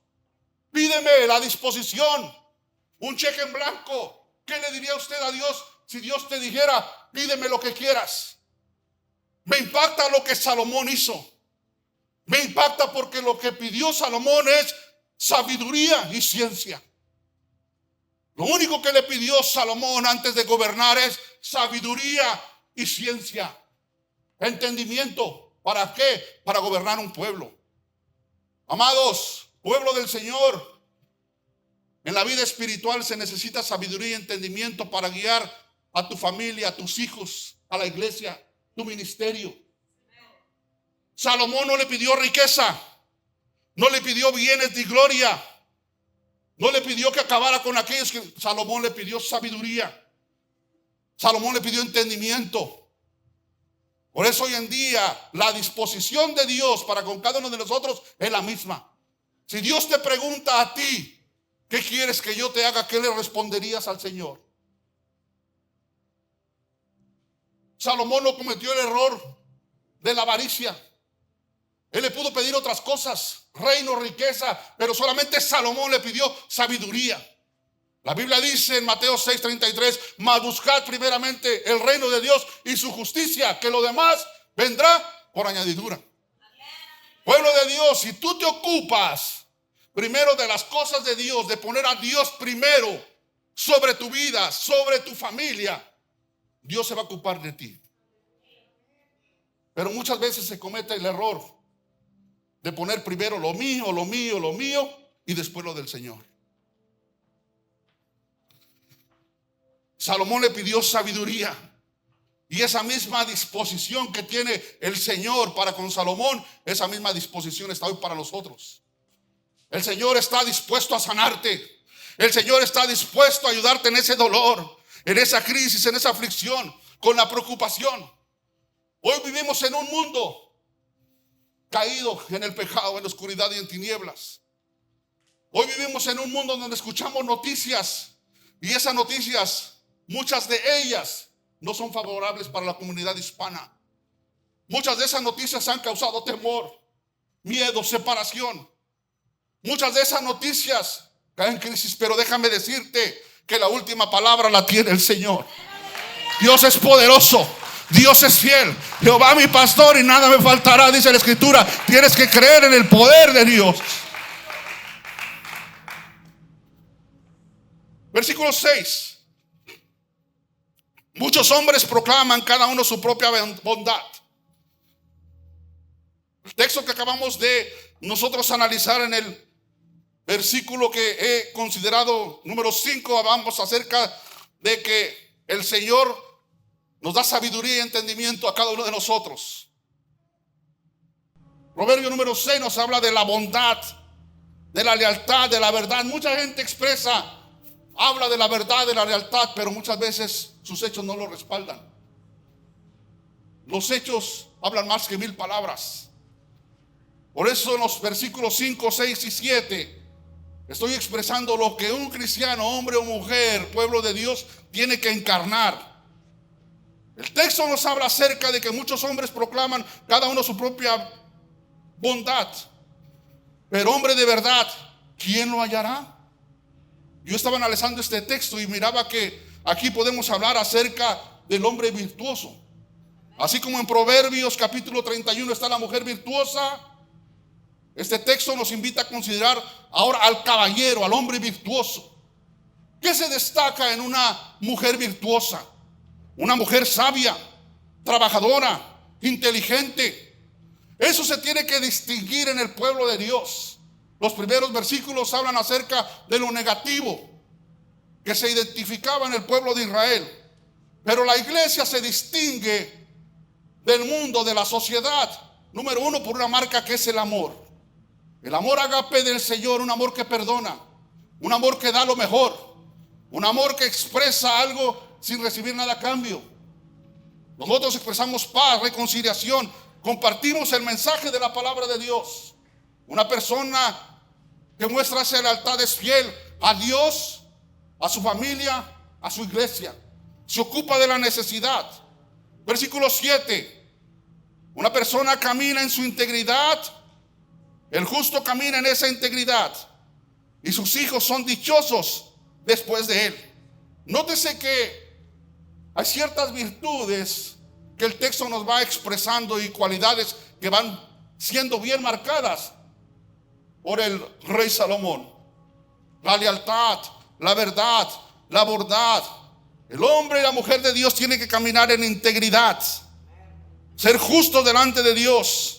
pídeme la disposición, un cheque en blanco. ¿Qué le diría usted a Dios si Dios te dijera: pídeme lo que quieras? Me impacta lo que Salomón hizo. Me impacta porque lo que pidió Salomón es sabiduría y ciencia. Lo único que le pidió Salomón antes de gobernar es sabiduría y ciencia. Entendimiento. ¿Para qué? Para gobernar un pueblo. Amados, pueblo del Señor, en la vida espiritual se necesita sabiduría y entendimiento para guiar a tu familia, a tus hijos, a la iglesia, tu ministerio. Salomón no le pidió riqueza, no le pidió bienes de gloria, no le pidió que acabara con aquellos que... Salomón le pidió sabiduría. Salomón le pidió entendimiento. Por eso hoy en día la disposición de Dios para con cada uno de nosotros es la misma. Si Dios te pregunta a ti: ¿qué quieres que yo te haga? ¿Qué le responderías al Señor? Salomón no cometió el error de la avaricia. Él le pudo pedir otras cosas, reino, riqueza, pero solamente Salomón le pidió sabiduría. La Biblia dice en Mateo 6:33, mas buscad primeramente el reino de Dios y su justicia, que lo demás vendrá por añadidura. Pueblo de Dios, si tú te ocupas primero de las cosas de Dios, de poner a Dios primero sobre tu vida, sobre tu familia, Dios se va a ocupar de ti. Pero muchas veces se comete el error de poner primero lo mío, lo mío, lo mío y después lo del Señor. Salomón le pidió sabiduría, y esa misma disposición que tiene el Señor para con Salomón, esa misma disposición está hoy para nosotros. El Señor está dispuesto a sanarte. El Señor está dispuesto a ayudarte en ese dolor, en esa crisis, en esa aflicción, con la preocupación. Hoy vivimos en un mundo caído en el pecado, en la oscuridad y en tinieblas. Hoy vivimos en un mundo donde escuchamos noticias, y esas noticias, muchas de ellas no son favorables para la comunidad hispana. Muchas de esas noticias han causado temor, miedo, separación. Muchas de esas noticias caen en crisis, pero déjame decirte que la última palabra la tiene el Señor. Dios es poderoso, Dios es fiel. Jehová mi pastor y nada me faltará, dice la Escritura. Tienes que creer en el poder de Dios. Versículo 6. Muchos hombres proclaman cada uno su propia bondad. El texto que acabamos de nosotros analizar en el versículo que he considerado número 5, hablamos acerca de que el Señor nos da sabiduría y entendimiento a cada uno de nosotros. Proverbio número 6 nos habla de la bondad, de la lealtad, de la verdad. Mucha gente habla de la verdad, de la lealtad, pero muchas veces sus hechos no lo respaldan. Los hechos hablan más que 1000 palabras. Por eso en los versículos 5, 6 y 7 estoy expresando lo que un cristiano, hombre o mujer, pueblo de Dios, tiene que encarnar. El texto nos habla acerca de que muchos hombres proclaman cada uno su propia bondad, pero hombre de verdad, ¿quién lo hallará? Yo estaba analizando este texto y miraba que aquí podemos hablar acerca del hombre virtuoso. Así como en Proverbios capítulo 31 está la mujer virtuosa, este texto nos invita a considerar ahora al caballero, al hombre virtuoso. ¿Qué se destaca en una mujer virtuosa? Una mujer sabia, trabajadora, inteligente. Eso se tiene que distinguir en el pueblo de Dios. Los primeros versículos hablan acerca de lo negativo que se identificaba en el pueblo de Israel. Pero la iglesia se distingue del mundo, de la sociedad, número uno, por una marca que es el amor. El amor agape del Señor, un amor que perdona, un amor que da lo mejor, un amor que expresa algo sin recibir nada a cambio. Nosotros expresamos paz, reconciliación, compartimos el mensaje de la palabra de Dios. Una persona que muestra esa lealtad es fiel a Dios, a su familia, a su iglesia. Se ocupa de la necesidad. Versículo 7. Una persona camina en su integridad. El justo camina en esa integridad, y sus hijos son dichosos después de él. Nótese que hay ciertas virtudes que el texto nos va expresando y cualidades que van siendo bien marcadas por el rey Salomón. La lealtad, la verdad, la bondad. El hombre y la mujer de Dios tienen que caminar en integridad, ser justos delante de Dios.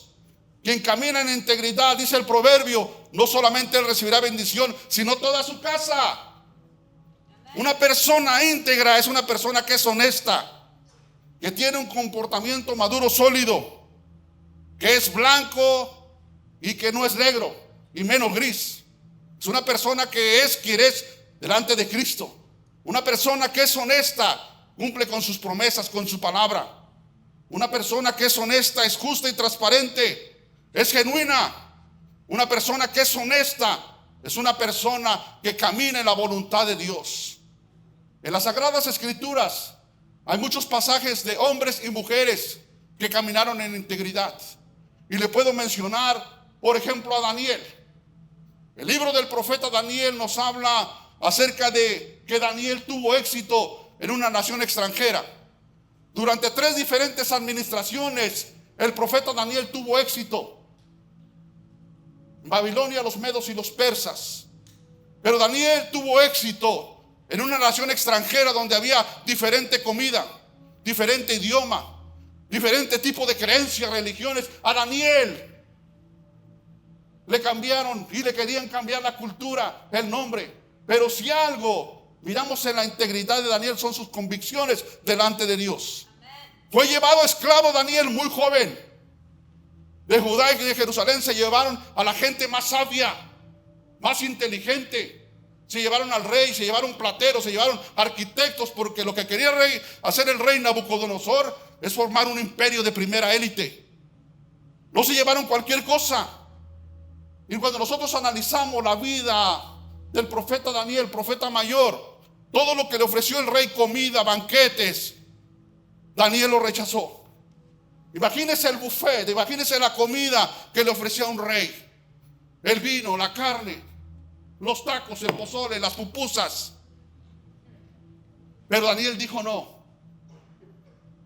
Quien camina en integridad, dice el proverbio, no solamente él recibirá bendición, sino toda su casa. Una persona íntegra es una persona que es honesta, que tiene un comportamiento maduro, sólido, que es blanco y que no es negro y menos gris. Es una persona que es quien es delante de Cristo. Una persona que es honesta, cumple con sus promesas, con su palabra. Una persona que es honesta, es justa y transparente, es genuina. Una persona que es honesta es una persona que camina en la voluntad de Dios. En las Sagradas Escrituras Hay muchos pasajes de hombres y mujeres que caminaron en integridad. Y le puedo mencionar, por ejemplo, a Daniel. El libro del profeta Daniel nos habla acerca de que Daniel tuvo éxito en una nación extranjera. Durante 3 diferentes administraciones, el profeta Daniel tuvo éxito. En Babilonia, los medos y los persas. Pero Daniel tuvo éxito en una nación extranjera donde había diferente comida, diferente idioma, diferente tipo de creencias, religiones. A Daniel le cambiaron y le querían cambiar la cultura, el nombre. Pero si algo miramos en la integridad de Daniel, son sus convicciones delante de Dios. Fue llevado esclavo Daniel muy joven. De Judá y de Jerusalén se llevaron a la gente más sabia, más inteligente. Se llevaron al rey, se llevaron plateros, se llevaron arquitectos, porque lo que quería hacer el rey Nabucodonosor es formar un imperio de primera élite. No se llevaron cualquier cosa. Y cuando nosotros analizamos la vida del profeta Daniel, profeta mayor, todo lo que le ofreció el rey, comida, banquetes, Daniel lo rechazó. Imagínese el buffet, imagínese la comida que le ofrecía un rey. El vino, la carne, los tacos, el pozole, las pupusas. Pero Daniel dijo no.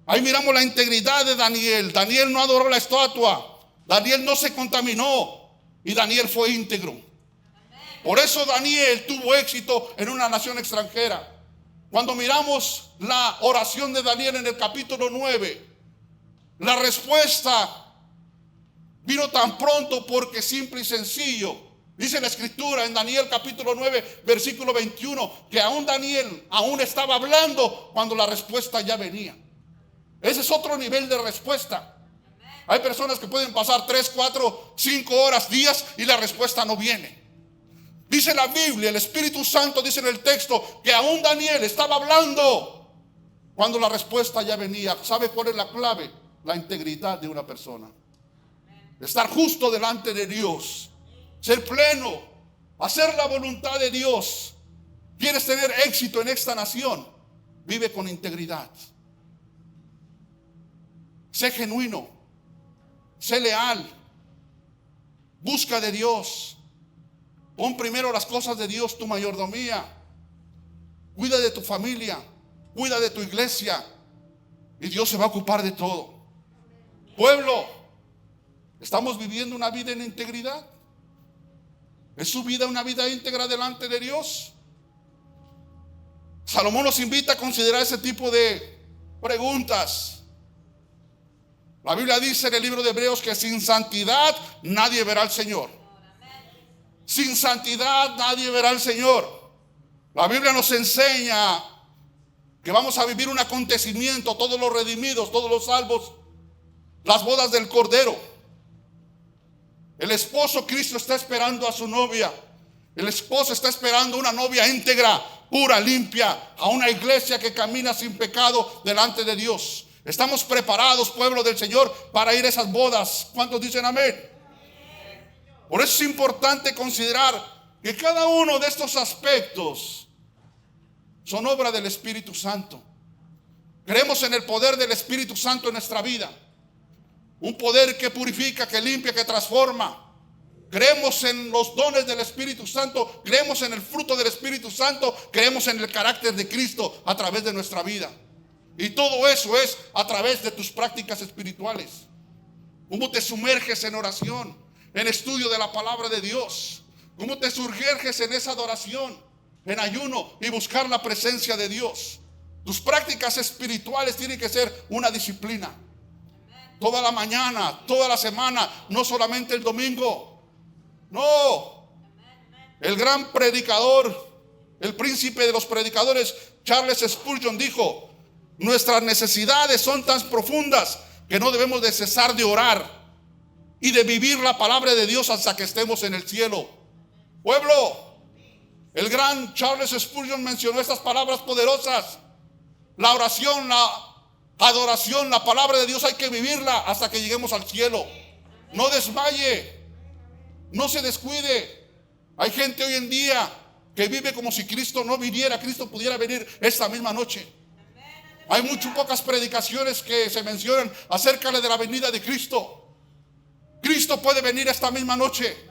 Ahí miramos la integridad de Daniel. Daniel no adoró la estatua. Daniel no se contaminó. Y Daniel fue íntegro. Por eso Daniel tuvo éxito en una nación extranjera. Cuando miramos la oración de Daniel en el capítulo 9, la respuesta vino tan pronto porque simple y sencillo. Dice la escritura en Daniel capítulo 9, versículo 21, que aún Daniel aún estaba hablando cuando la respuesta ya venía. Ese es otro nivel de respuesta. Hay personas que pueden pasar 3, 4, 5 horas, días y la respuesta no viene. Dice la Biblia, el Espíritu Santo dice en el texto que aún Daniel estaba hablando cuando la respuesta ya venía. ¿Sabe cuál es la clave? La integridad de una persona. Estar justo delante de Dios. Ser pleno. Hacer la voluntad de Dios. ¿Quieres tener éxito en esta nación? Vive con integridad. Sé genuino. Sé leal. Busca de Dios. Pon primero las cosas de Dios, tu mayordomía. Cuida de tu familia. Cuida de tu iglesia. Y Dios se va a ocupar de todo. Pueblo, ¿estamos viviendo una vida en integridad? ¿Es su vida una vida íntegra delante de Dios? Salomón nos invita a considerar ese tipo de preguntas. La Biblia dice en el libro de Hebreos que sin santidad nadie verá al Señor. Sin santidad nadie verá al Señor. La Biblia nos enseña que vamos a vivir un acontecimiento, todos los redimidos, todos los salvos, las bodas del Cordero. El esposo Cristo está esperando a su novia. El esposo está esperando una novia íntegra, pura, limpia, a una iglesia que camina sin pecado delante de Dios. Estamos preparados, pueblo del Señor, para ir a esas bodas. ¿Cuántos dicen amén? Por eso es importante considerar que cada uno de estos aspectos son obra del Espíritu Santo. Creemos en el poder del Espíritu Santo en nuestra vida. Un poder que purifica, que limpia, que transforma. Creemos en los dones del Espíritu Santo. Creemos en el fruto del Espíritu Santo. Creemos en el carácter de Cristo a través de nuestra vida. Y todo eso es a través de tus prácticas espirituales. Cómo te sumerges en oración, en estudio de la palabra de Dios. Cómo te sumerges en esa adoración, en ayuno y buscar la presencia de Dios. Tus prácticas espirituales tienen que ser una disciplina. Toda la mañana, toda la semana, no solamente el domingo. No. El gran predicador, el príncipe de los predicadores, Charles Spurgeon, dijo: nuestras necesidades son tan profundas que no debemos de cesar de orar y de vivir la palabra de Dios hasta que estemos en el cielo. Pueblo, el gran Charles Spurgeon mencionó estas palabras poderosas. La oración, la adoración, la palabra de Dios hay que vivirla hasta que lleguemos al cielo. No desmaye, no se descuide. Hay gente hoy en día que vive como si Cristo no viniera. Cristo pudiera venir esta misma noche. Hay muy pocas predicaciones que se mencionan acerca de la venida de Cristo. Cristo puede venir esta misma noche.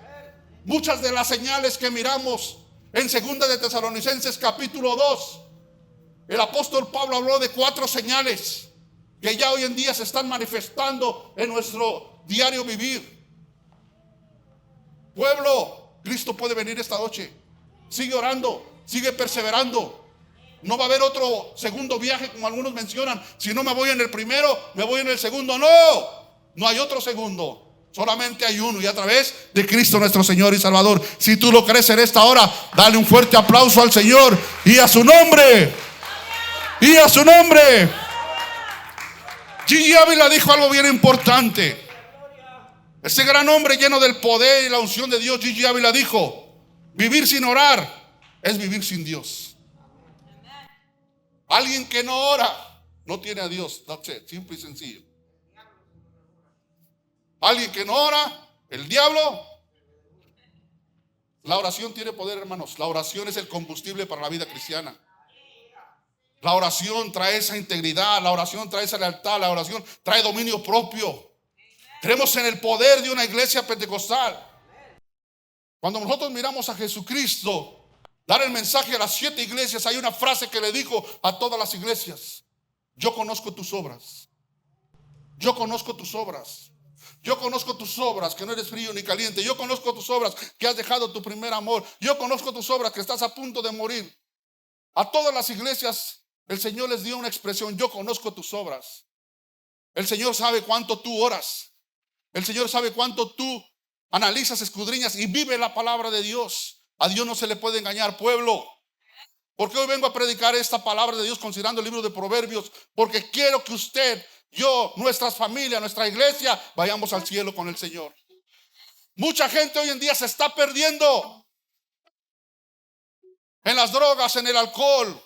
Muchas de las señales que miramos en 2 de Tesalonicenses capítulo 2, el apóstol Pablo habló de 4 señales que ya hoy en día se están manifestando en nuestro diario vivir. Pueblo, Cristo puede venir esta noche. Sigue orando, sigue perseverando. No va a haber otro segundo viaje como algunos mencionan. Si no me voy en el primero, me voy en el segundo. No hay otro segundo. Solamente hay uno, y a través de Cristo nuestro Señor y Salvador. Si tú lo crees en esta hora, dale un fuerte aplauso al Señor y a su nombre. Y a su nombre. Gigi Ávila dijo algo bien importante. Ese gran hombre lleno del poder y la unción de Dios, Gigi Ávila dijo: vivir sin orar es vivir sin Dios. Alguien que no ora no tiene a Dios. That's it, simple y sencillo. Alguien que no ora, el diablo. La oración tiene poder, hermanos. La oración es el combustible para la vida cristiana. La oración trae esa integridad, la oración trae esa lealtad, la oración trae dominio propio. Creemos en el poder de una iglesia pentecostal. Cuando nosotros miramos a Jesucristo dar el mensaje a las 7 iglesias, hay una frase que le dijo a todas las iglesias: yo conozco tus obras. Yo conozco tus obras. Yo conozco tus obras, que no eres frío ni caliente. Yo conozco tus obras, que has dejado tu primer amor. Yo conozco tus obras, que estás a punto de morir. A todas las iglesias el Señor les dio una expresión: yo conozco tus obras. El Señor sabe cuánto tú oras. El Señor sabe cuánto tú analizas, escudriñas y vive la palabra de Dios. A Dios no se le puede engañar, pueblo. Porque hoy vengo a predicar esta palabra de Dios considerando el libro de Proverbios, porque quiero que usted, yo, nuestras familias, nuestra iglesia, vayamos al cielo con el Señor. Mucha gente hoy en día se está perdiendo en las drogas, en el alcohol.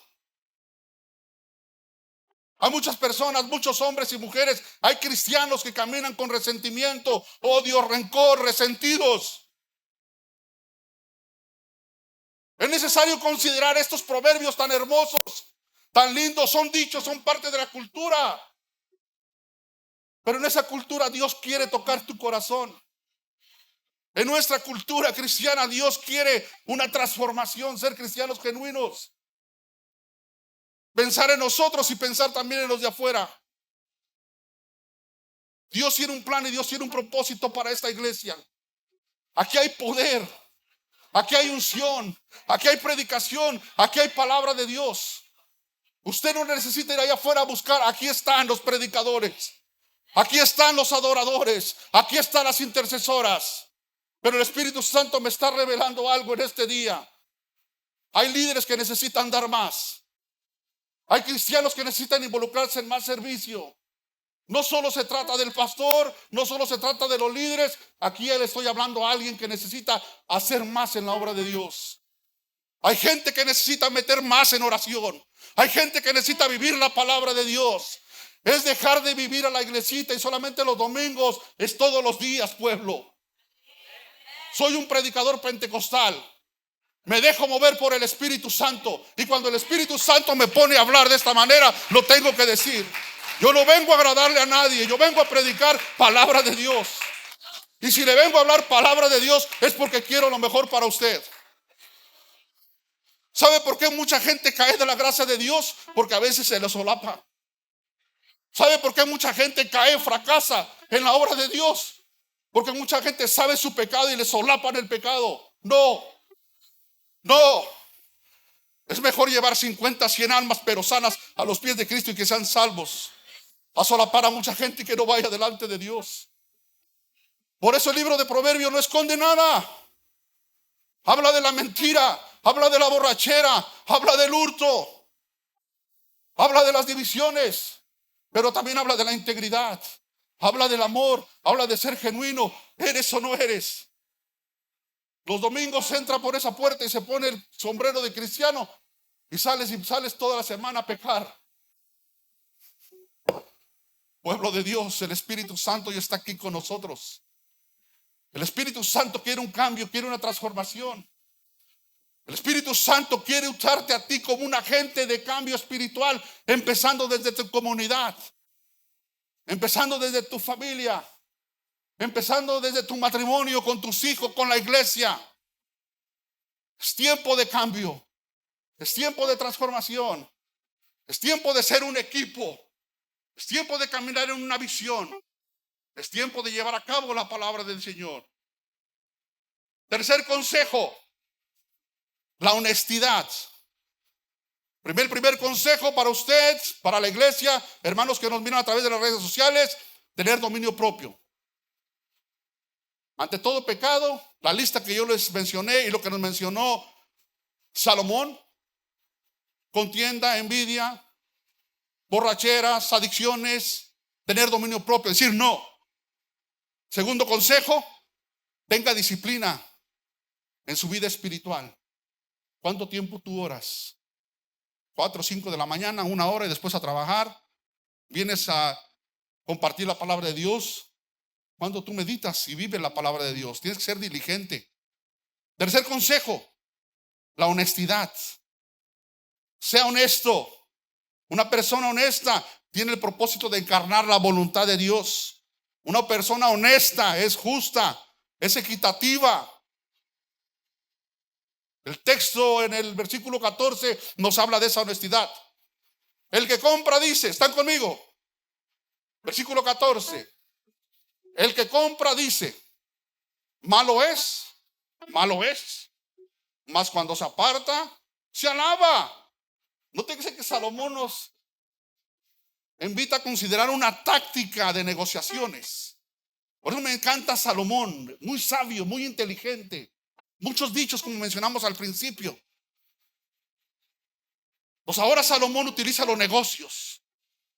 Hay muchas personas, muchos hombres y mujeres, hay cristianos que caminan con resentimiento, odio, rencor, resentidos. Es necesario considerar estos proverbios tan hermosos, tan lindos, son dichos, son parte de la cultura. Pero en esa cultura Dios quiere tocar tu corazón. En nuestra cultura cristiana Dios quiere una transformación, ser cristianos genuinos. Pensar en nosotros y pensar también en los de afuera. Dios tiene un plan y Dios tiene un propósito para esta iglesia. Aquí hay poder, aquí hay unción, aquí hay predicación, aquí hay palabra de Dios. Usted no necesita ir allá afuera a buscar. Aquí están los predicadores, aquí están los adoradores, aquí están las intercesoras. Pero el Espíritu Santo me está revelando algo en este día. Hay líderes que necesitan dar más. Hay cristianos que necesitan involucrarse en más servicio. No solo se trata del pastor, no solo se trata de los líderes. Aquí le estoy hablando a alguien que necesita hacer más en la obra de Dios. Hay gente que necesita meter más en oración. Hay gente que necesita vivir la palabra de Dios. Es dejar de vivir a la iglesita y solamente los domingos, es todos los días, pueblo. Soy un predicador pentecostal. Me dejo mover por el Espíritu Santo. Y cuando el Espíritu Santo me pone a hablar de esta manera, lo tengo que decir. Yo no vengo a agradarle a nadie. Yo vengo a predicar palabra de Dios. Y si le vengo a hablar palabra de Dios, es porque quiero lo mejor para usted. ¿Sabe por qué mucha gente cae de la gracia de Dios? Porque a veces se le solapa. ¿Sabe por qué mucha gente cae, fracasa en la obra de Dios? Porque mucha gente sabe su pecado y le solapan el pecado. No, es mejor llevar 50, 100 almas pero sanas a los pies de Cristo y que sean salvos, a solapar a mucha gente que no vaya delante de Dios. Por eso el libro de Proverbios no esconde nada. Habla de la mentira, habla de la borrachera, habla del hurto, habla de las divisiones, pero también habla de la integridad, habla del amor, habla de ser genuino. ¿Eres o no eres? Los domingos entra por esa puerta y se pone el sombrero de cristiano y sales toda la semana a pecar. Pueblo de Dios, el Espíritu Santo ya está aquí con nosotros. El Espíritu Santo quiere un cambio, quiere una transformación. El Espíritu Santo quiere usarte a ti como un agente de cambio espiritual, empezando desde tu comunidad, empezando desde tu familia, empezando desde tu matrimonio, con tus hijos, con la iglesia. Es tiempo de cambio, es tiempo de transformación, es tiempo de ser un equipo, es tiempo de caminar en una visión, es tiempo de llevar a cabo la palabra del Señor. Tercer consejo, la honestidad. Primer consejo para usted, para la iglesia, hermanos que nos miran a través de las redes sociales: tener dominio propio. Ante todo pecado, la lista que yo les mencioné y lo que nos mencionó Salomón: contienda, envidia, borracheras, adicciones, tener dominio propio, decir no. Segundo consejo, tenga disciplina en su vida espiritual. ¿Cuánto tiempo tú oras? 4 o 5 de la mañana, 1 hora, y después a trabajar. Vienes a compartir la palabra de Dios. Cuando tú meditas y vives la palabra de Dios, tienes que ser diligente. Tercer consejo, la honestidad. Sea honesto. Una persona honesta tiene el propósito de encarnar la voluntad de Dios. Una persona honesta es justa, es equitativa. El texto en el versículo 14 nos habla de esa honestidad. El que compra dice, ¿están conmigo? Versículo 14. El que compra dice, malo es, mas cuando se aparta, se alaba. No te dice que Salomón nos invita a considerar una táctica de negociaciones. Por eso me encanta Salomón, muy sabio, muy inteligente. Muchos dichos, como mencionamos al principio. Pues ahora Salomón utiliza los negocios,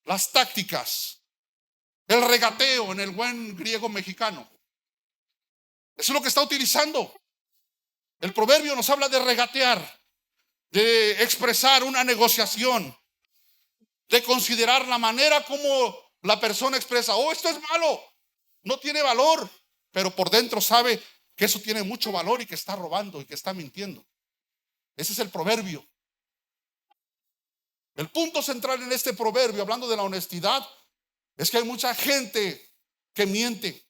las tácticas, el regateo en el buen griego mexicano. Eso es lo que está utilizando. El proverbio nos habla de regatear, de expresar una negociación, de considerar la manera como la persona expresa: oh, esto es malo, no tiene valor, pero por dentro sabe que eso tiene mucho valor y que está robando y que está mintiendo. Ese es el proverbio. El punto central en este proverbio, hablando de la honestidad, es que hay mucha gente que miente,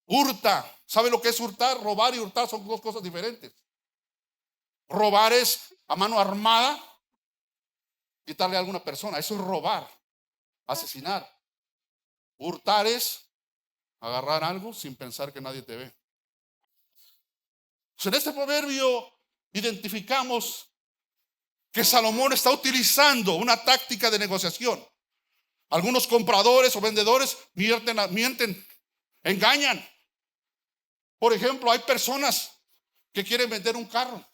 hurta. ¿Sabe lo que es hurtar? Robar y hurtar son dos cosas diferentes. Robar es a mano armada quitarle a alguna persona, eso es robar, asesinar. Hurtar es agarrar algo sin pensar que nadie te ve. Pues en este proverbio identificamos que Salomón está utilizando una táctica de negociación. Algunos compradores o vendedores mienten, engañan. Por ejemplo, hay personas que quieren vender un carro,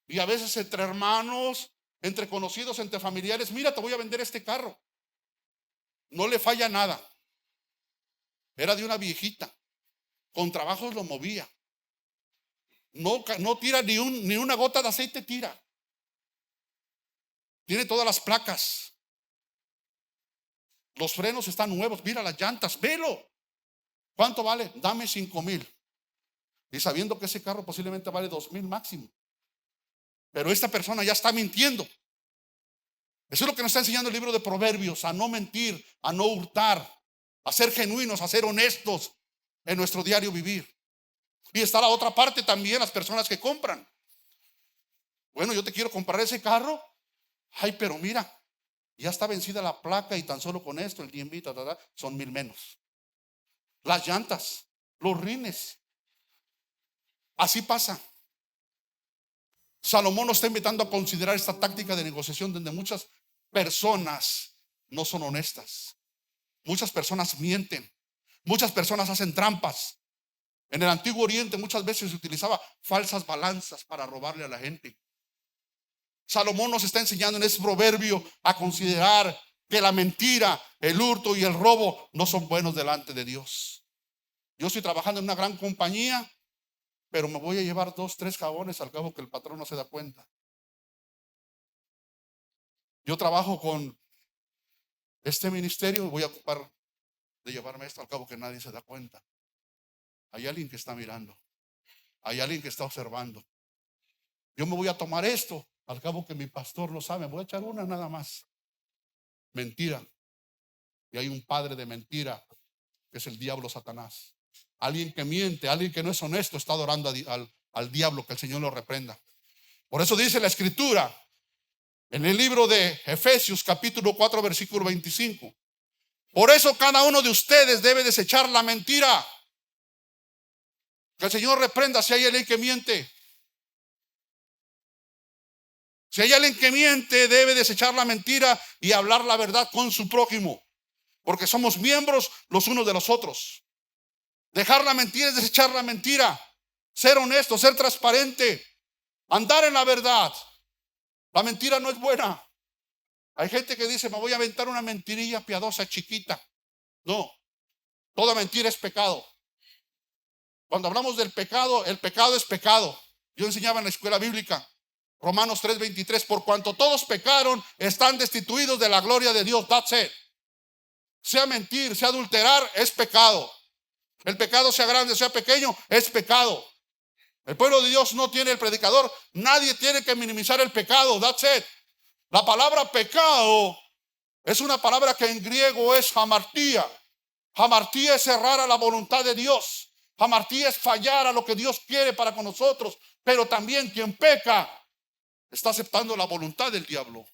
y a veces entre hermanos, entre conocidos, entre familiares: mira, te voy a vender este carro. No le falla nada. Era de una viejita, con trabajos lo movía. No tira ni una gota de aceite tira. Tiene todas las placas. Los frenos están nuevos. Mira las llantas, velo. ¿Cuánto vale? Dame 5,000. Y sabiendo que ese carro posiblemente vale 2,000 máximo. Pero esta persona ya está mintiendo. Eso es lo que nos está enseñando el libro de Proverbios: a no mentir, a no hurtar, a ser genuinos, a ser honestos en nuestro diario vivir. Y está la otra parte también, las personas que compran. Bueno, yo te quiero comprar ese carro. Ay, pero mira, ya está vencida la placa y tan solo con esto, el DMV, son 1,000 menos. Las llantas, los rines. Así pasa. Salomón nos está invitando a considerar esta táctica de negociación donde muchas personas no son honestas. Muchas personas mienten. Muchas personas hacen trampas. En el Antiguo Oriente muchas veces se utilizaba falsas balanzas para robarle a la gente. Salomón nos está enseñando en este proverbio a considerar que la mentira, el hurto y el robo no son buenos delante de Dios. Yo estoy trabajando en una gran compañía, pero me voy a llevar 2, 3 jabones al cabo que el patrón no se da cuenta. Yo trabajo con este ministerio y voy a ocupar de llevarme esto al cabo que nadie se da cuenta. Hay alguien que está mirando. Hay alguien que está observando. Yo me voy a tomar esto, al cabo que mi pastor lo sabe, voy a echar una nada más. Mentira. Y hay un padre de mentira, que es el diablo Satanás. Alguien que miente, alguien que no es honesto, está adorando al diablo, que el Señor lo reprenda. Por eso dice la Escritura en el libro de Efesios capítulo 4 versículo 25. Por eso cada uno de ustedes debe desechar la mentira. Que el Señor reprenda si hay alguien que miente. Si hay alguien que miente, debe desechar la mentira y hablar la verdad con su prójimo, porque somos miembros los unos de los otros. Dejar la mentira es desechar la mentira. Ser honesto, ser transparente, andar en la verdad. La mentira no es buena. Hay gente que dice, me voy a aventar una mentirilla piadosa chiquita. No, toda mentira es pecado. Cuando hablamos del pecado, el pecado es pecado. Yo enseñaba en la escuela bíblica Romanos 3:23, por cuanto todos pecaron, están destituidos de la gloria de Dios. That's it. Sea mentir, sea adulterar, es pecado. El pecado sea grande, sea pequeño, es pecado. El pueblo de Dios no tiene el predicador. Nadie tiene que minimizar el pecado. That's it. La palabra pecado es una palabra que en griego es hamartía. Hamartía es cerrar a la voluntad de Dios. Hamartía es fallar a lo que Dios quiere para con nosotros. Pero también quien peca está aceptando la voluntad del diablo.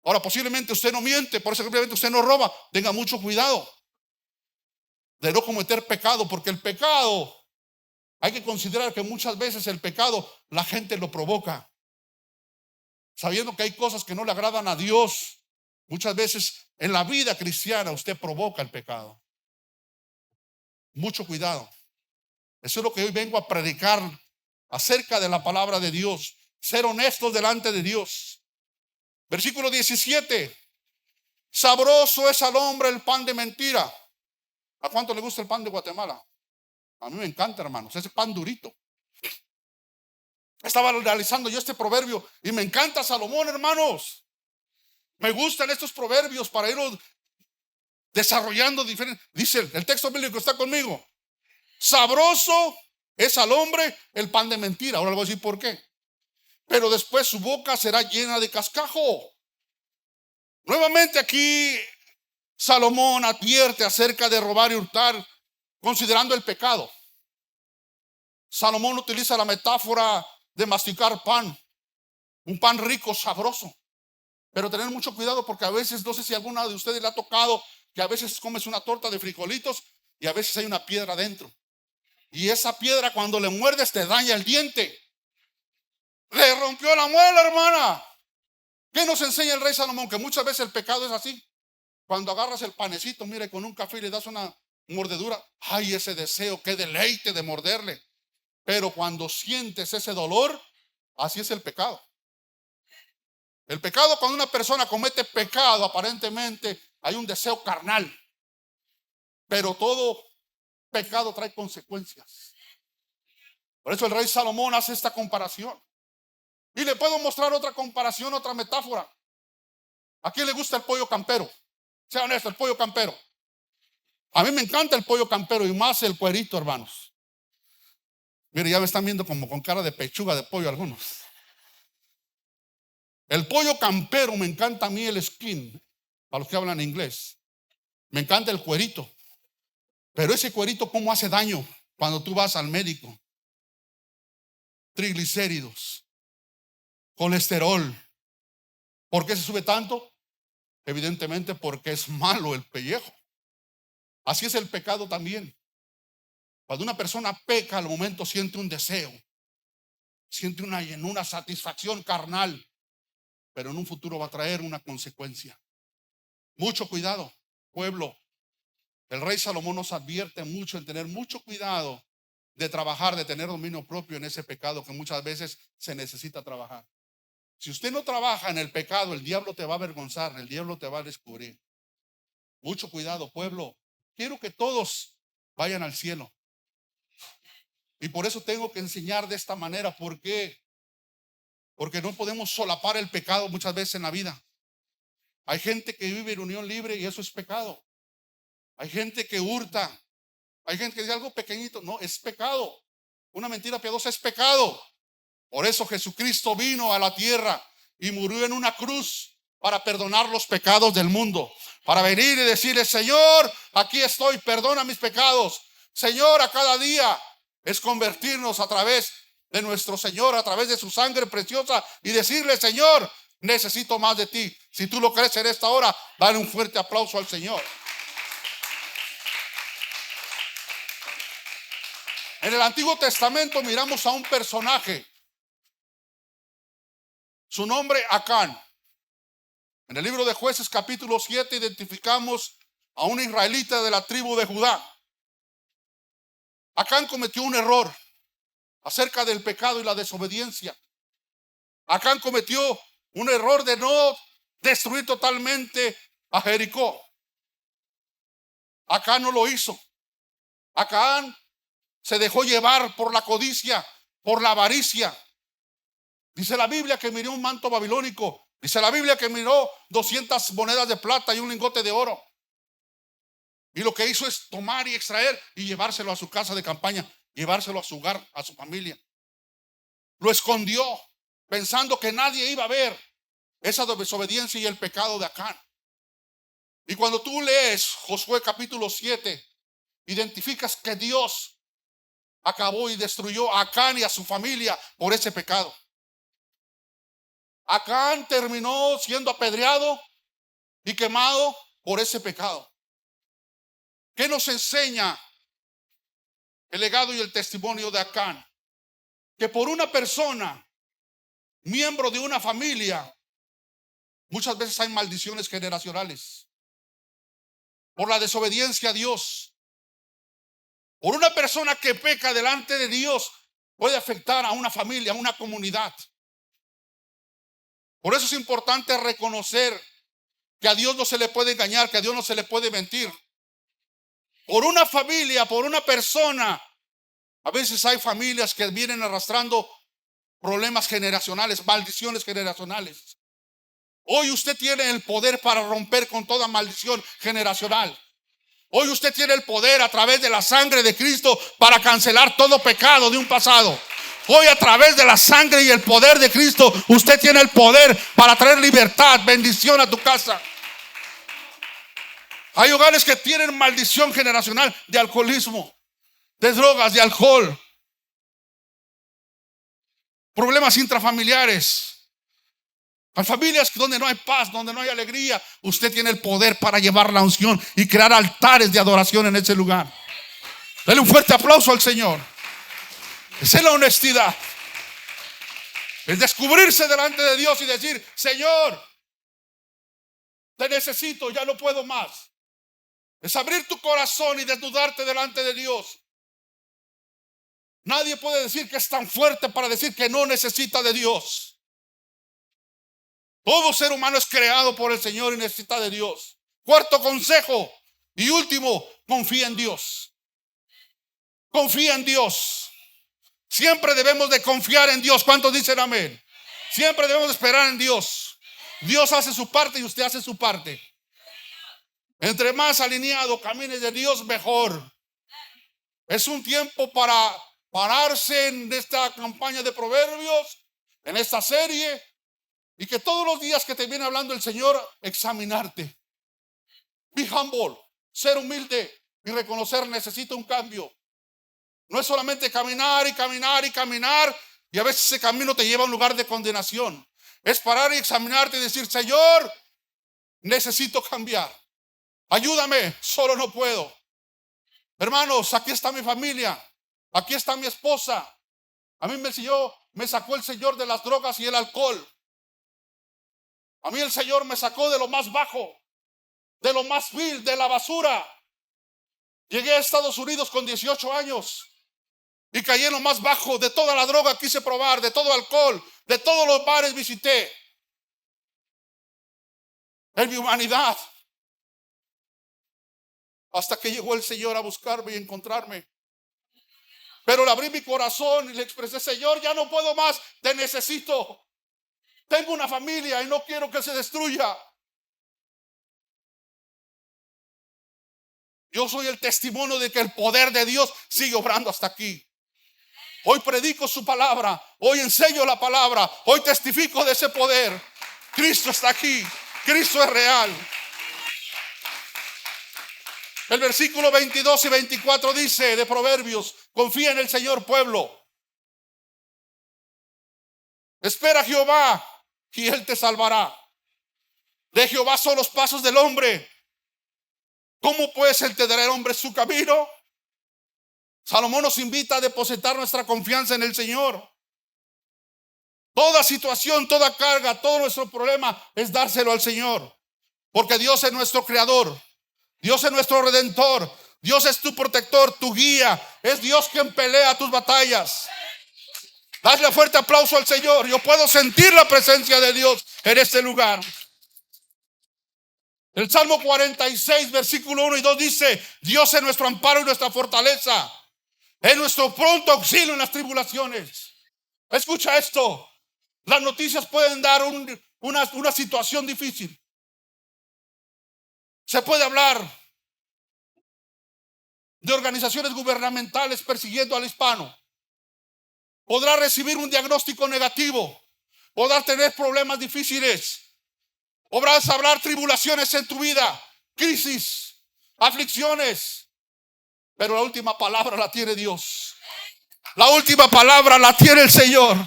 Ahora, posiblemente usted no miente, por eso simplemente usted no roba. Tenga mucho cuidado de no cometer pecado, porque el pecado, hay que considerar que muchas veces el pecado la gente lo provoca, sabiendo que hay cosas que no le agradan a Dios. Muchas veces en la vida cristiana usted provoca el pecado. Mucho cuidado. Eso es lo que hoy vengo a predicar acerca de la palabra de Dios. Ser honestos delante de Dios. Versículo 17. Sabroso es al hombre el pan de mentira. ¿A cuánto le gusta el pan de Guatemala? A mí me encanta, hermanos, ese pan durito. Estaba realizando yo este proverbio y me encanta Salomón, hermanos. Me gustan estos proverbios para irlos desarrollando diferentes. Dice el texto bíblico, está conmigo. Sabroso es al hombre el pan de mentira. Ahora le voy a decir por qué. Pero después su boca será llena de cascajo. Nuevamente aquí Salomón advierte acerca de robar y hurtar, considerando el pecado. Salomón utiliza la metáfora de masticar pan, un pan rico, sabroso. Pero tener mucho cuidado, porque a veces, no sé si a alguna de ustedes le ha tocado, que a veces comes una torta de frijolitos y a veces hay una piedra dentro. Y esa piedra, cuando le muerdes, te daña el diente. Le rompió la muela, hermana. ¿Qué nos enseña el rey Salomón? Que muchas veces el pecado es así. Cuando agarras el panecito, mire, con un café y le das una mordedura, ay, ese deseo, qué deleite de morderle. Pero cuando sientes ese dolor, así es el pecado. El pecado, cuando una persona comete pecado, aparentemente hay un deseo carnal. Pero todo pecado trae consecuencias. Por eso el rey Salomón hace esta comparación. Y le puedo mostrar otra comparación, otra metáfora. ¿A quién le gusta el pollo campero? Sea honesto, el pollo campero. A mí me encanta el pollo campero y más el cuerito, hermanos. Mire, ya me están viendo como con cara de pechuga de pollo algunos. El pollo campero me encanta a mí el skin, para los que hablan inglés. Me encanta el cuerito. Pero ese cuerito, ¿cómo hace daño cuando tú vas al médico? Triglicéridos, colesterol. ¿Por qué se sube tanto? Evidentemente porque es malo el pellejo. Así es el pecado también. Cuando una persona peca, al momento siente un deseo, siente una satisfacción carnal, pero en un futuro va a traer una consecuencia. Mucho cuidado, pueblo. El rey Salomón nos advierte mucho en tener mucho cuidado de trabajar, de tener dominio propio en ese pecado que muchas veces se necesita trabajar. Si usted no trabaja en el pecado, el diablo te va a avergonzar, el diablo te va a descubrir. Mucho cuidado, pueblo. Quiero que todos vayan al cielo. Y por eso tengo que enseñar de esta manera. ¿Por qué? Porque no podemos solapar el pecado muchas veces en la vida. Hay gente que vive en unión libre y eso es pecado. Hay gente que hurta. Hay gente que dice algo pequeñito. No, es pecado. Una mentira piadosa es pecado. Por eso Jesucristo vino a la tierra y murió en una cruz para perdonar los pecados del mundo. Para venir y decirle: Señor, aquí estoy, perdona mis pecados. Señor, a cada día es convertirnos a través de nuestro Señor, a través de su sangre preciosa, y decirle: Señor, necesito más de ti. Si tú lo crees en esta hora, dale un fuerte aplauso al Señor. En el Antiguo Testamento miramos a un personaje. Su nombre, Acán. En el libro de Jueces capítulo 7 identificamos a un israelita de la tribu de Judá. Acán cometió un error acerca del pecado y la desobediencia. Acán cometió un error de no destruir totalmente a Jericó. Acán no lo hizo. Acán se dejó llevar por la codicia, por la avaricia. Dice la Biblia que miró un manto babilónico. Dice la Biblia que miró 200 monedas de plata y un lingote de oro. Y lo que hizo es tomar y extraer y llevárselo a su casa de campaña, llevárselo a su hogar, a su familia. Lo escondió pensando que nadie iba a ver esa desobediencia y el pecado de Acán. Y cuando tú lees Josué capítulo 7, identificas que Dios acabó y destruyó a Acán y a su familia por ese pecado. Acán terminó siendo apedreado y quemado por ese pecado. ¿Qué nos enseña el legado y el testimonio de Acán? Que por una persona, miembro de una familia, muchas veces hay maldiciones generacionales. Por la desobediencia a Dios, por una persona que peca delante de Dios, puede afectar a una familia, a una comunidad. Por eso es importante reconocer que a Dios no se le puede engañar, que a Dios no se le puede mentir. Por una familia, por una persona. A veces hay familias que vienen arrastrando problemas generacionales, maldiciones generacionales. Hoy usted tiene el poder para romper con toda maldición generacional. Hoy usted tiene el poder a través de la sangre de Cristo para cancelar todo pecado de un pasado. Hoy a través de la sangre y el poder de Cristo, usted tiene el poder para traer libertad, bendición a tu casa. Hay hogares que tienen maldición generacional de alcoholismo, de drogas, de alcohol, problemas intrafamiliares. Hay familias donde no hay paz, donde no hay alegría. Usted tiene el poder para llevar la unción y crear altares de adoración en ese lugar. Dale un fuerte aplauso al Señor. Esa es la honestidad. Es descubrirse delante de Dios y decir: Señor, te necesito, ya no puedo más. Es abrir tu corazón y desnudarte delante de Dios. Nadie puede decir que es tan fuerte para decir que no necesita de Dios. Todo ser humano es creado por el Señor y necesita de Dios. Cuarto consejo y último: confía en Dios. Confía en Dios. Siempre debemos de confiar en Dios. ¿Cuántos dicen amén? Siempre debemos de esperar en Dios. Dios hace su parte y usted hace su parte. Entre más alineado camines de Dios, mejor. Es un tiempo para pararse en esta campaña de proverbios, en esta serie, y que todos los días que te viene hablando el Señor, examinarte. Be humble, ser humilde y reconocer: necesito un cambio. No es solamente caminar y caminar y caminar, y a veces ese camino te lleva a un lugar de condenación. Es parar y examinarte y decir: Señor, necesito cambiar. Ayúdame, solo no puedo. Hermanos, aquí está mi familia, aquí está mi esposa. A mí me sacó el Señor de las drogas y el alcohol. A mí el Señor me sacó de lo más bajo, de lo más vil, de la basura. Llegué a Estados Unidos con 18 años y caí en lo más bajo. De toda la droga quise probar, de todo alcohol, de todos los bares visité. En mi humanidad. Hasta que llegó el Señor a buscarme y encontrarme. Pero le abrí mi corazón y le expresé: Señor, ya no puedo más, te necesito. Tengo una familia y no quiero que se destruya. Yo soy el testimonio de que el poder de Dios sigue obrando hasta aquí. Hoy predico su palabra. Hoy enseño la palabra. Hoy testifico de ese poder. Cristo está aquí. Cristo es real. El versículo 22 y 24 dice de Proverbios: confía en el Señor, pueblo. Espera a Jehová y Él te salvará. De Jehová son los pasos del hombre. ¿Cómo pues entenderá el hombre su camino? Salomón nos invita a depositar nuestra confianza en el Señor. Toda situación, toda carga, todo nuestro problema es dárselo al Señor. Porque Dios es nuestro creador. Dios es nuestro redentor. Dios es tu protector, tu guía. Es Dios quien pelea tus batallas. Dale un fuerte aplauso al Señor. Yo puedo sentir la presencia de Dios en este lugar. El Salmo 46, versículo 1 y 2 dice: Dios es nuestro amparo y nuestra fortaleza. Es nuestro pronto auxilio en las tribulaciones. Escucha esto. Las noticias pueden dar una situación difícil. Se puede hablar de organizaciones gubernamentales persiguiendo al hispano. Podrá recibir un diagnóstico negativo. Podrás tener problemas difíciles. Podrás hablar tribulaciones en tu vida, crisis, aflicciones. Pero la última palabra la tiene Dios. La última palabra la tiene el Señor.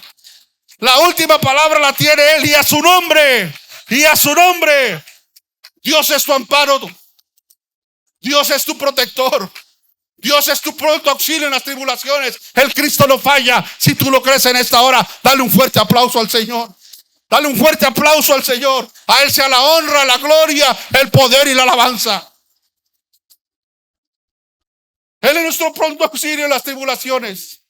La última palabra la tiene Él, y a su nombre. Y a su nombre. Dios es tu amparo. Dios es tu protector. Dios es tu pronto auxilio en las tribulaciones. El Cristo no falla. Si tú lo crees en esta hora, dale un fuerte aplauso al Señor. Dale un fuerte aplauso al Señor. A Él sea la honra, la gloria, el poder y la alabanza. Él es nuestro pronto auxilio en las tribulaciones.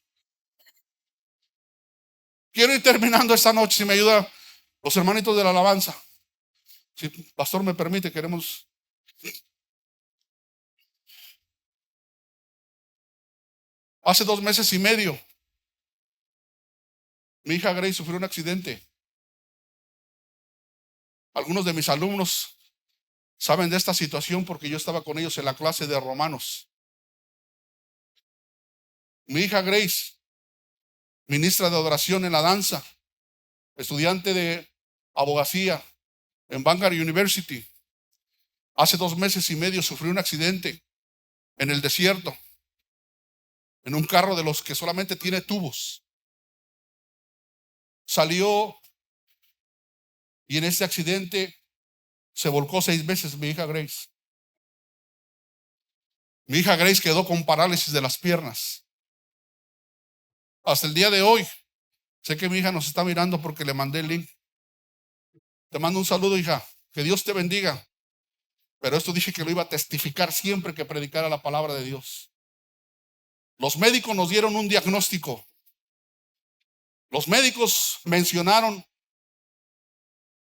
Quiero ir terminando esta noche. Si me ayuda los hermanitos de la alabanza. Si el pastor me permite, queremos. Hace 2 meses y medio, mi hija Grace sufrió un accidente. Algunos de mis alumnos saben de esta situación porque yo estaba con ellos en la clase de Romanos. Mi hija Grace, ministra de adoración en la danza, estudiante de abogacía en Vanguard University, hace 2 meses y medio sufrió un accidente en el desierto, en un carro de los que solamente tiene tubos. Salió y en ese accidente se volcó 6 veces mi hija Grace. Mi hija Grace quedó con parálisis de las piernas. Hasta el día de hoy, sé que mi hija nos está mirando porque le mandé el link. Te mando un saludo, hija. Que Dios te bendiga. Pero esto dije que lo iba a testificar siempre que predicara la palabra de Dios. Los médicos nos dieron un diagnóstico. Los médicos mencionaron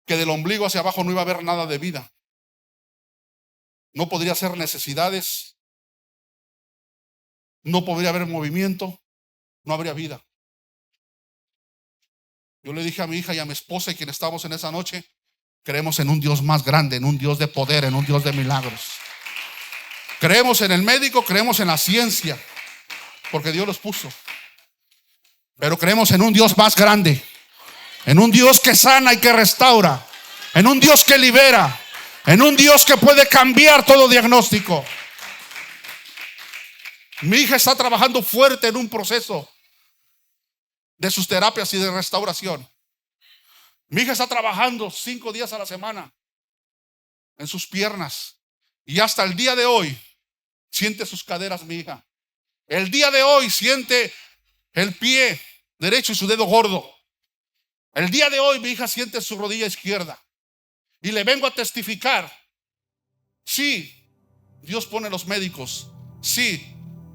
que del ombligo hacia abajo no iba a haber nada de vida. No podría hacer necesidades. No podría haber movimiento. No habría vida. Yo le dije a mi hija y a mi esposa y quien estábamos en esa noche: creemos en un Dios más grande, en un Dios de poder, en un Dios de milagros. Creemos en el médico, creemos en la ciencia, porque Dios los puso. Pero creemos en un Dios más grande, en un Dios que sana y que restaura, en un Dios que libera, en un Dios que puede cambiar todo diagnóstico. Mi hija está trabajando fuerte en un proceso de sus terapias y de restauración. Mi hija está trabajando 5 días a la semana en sus piernas, y hasta el día de hoy siente sus caderas. Mi hija, el día de hoy, siente el pie derecho y su dedo gordo. El día de hoy mi hija siente su rodilla izquierda. Y le vengo a testificar: sí, Dios pone los médicos, sí,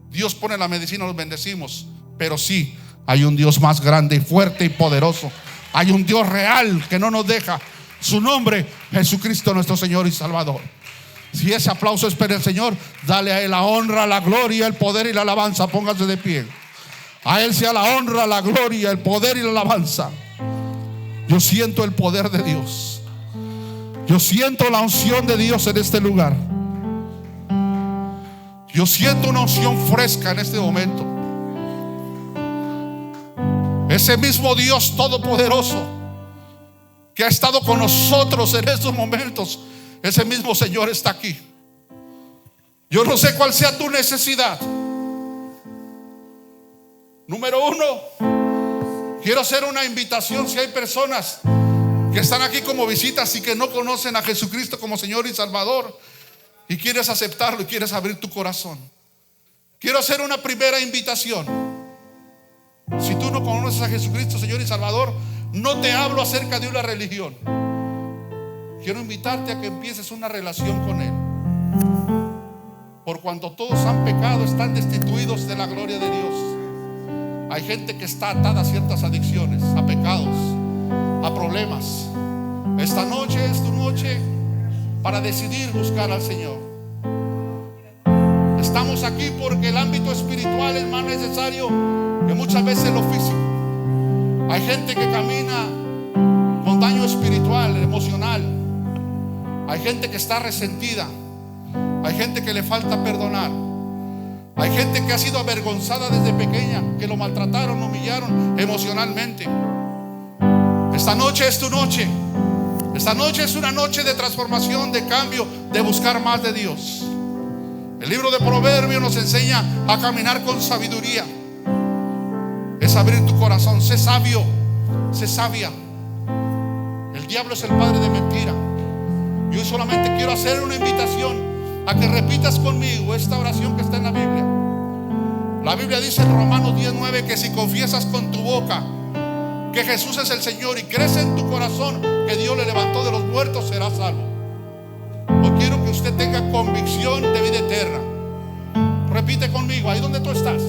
Dios pone la medicina, los bendecimos, pero sí, hay un Dios más grande y fuerte y poderoso. Hay un Dios real que no nos deja. Su nombre, Jesucristo nuestro Señor y Salvador. Si ese aplauso es para el Señor, dale a Él la honra, la gloria, el poder y la alabanza. Póngase de pie. A Él sea la honra, la gloria, el poder y la alabanza. Yo siento el poder de Dios. Yo siento la unción de Dios en este lugar. Yo siento una unción fresca en este momento. ese mismo Dios todopoderoso que ha estado con nosotros en estos momentos, ese mismo Señor está aquí. Yo no sé cuál sea tu necesidad. Número uno, quiero hacer una invitación. Si hay personas que están aquí como visitas y que no conocen a Jesucristo como Señor y Salvador, y quieres aceptarlo y quieres abrir tu corazón, quiero hacer una primera invitación. Si tú no conoces a Jesucristo, Señor y Salvador, no te hablo acerca de una religión. Quiero invitarte a que empieces una relación con Él. Por cuanto todos han pecado, están destituidos de la gloria de Dios. Hay gente que está atada a ciertas adicciones, a pecados, a problemas. Esta noche es tu noche para decidir buscar al Señor. Estamos aquí porque el ámbito espiritual es más necesario que muchas veces lo físico. Hay gente que camina con daño espiritual, emocional. Hay gente que está resentida. Hay gente que le falta perdonar. Hay gente que ha sido avergonzada desde pequeña, que lo maltrataron, lo humillaron emocionalmente. Esta noche es tu noche. Esta noche es una noche de transformación, de cambio, de buscar más de Dios. El libro de Proverbios nos enseña a caminar con sabiduría. Es abrir tu corazón. Sé sabio, sé sabia. El diablo es el padre de mentira. Yo solamente quiero hacer una invitación a que repitas conmigo esta oración que está en la Biblia. La Biblia dice en Romanos 10:9 que si confiesas con tu boca que Jesús es el Señor y crees en tu corazón que Dios le levantó de los muertos, serás salvo. Hoy quiero que usted tenga convicción de vida eterna. Repite conmigo, ahí donde tú estás.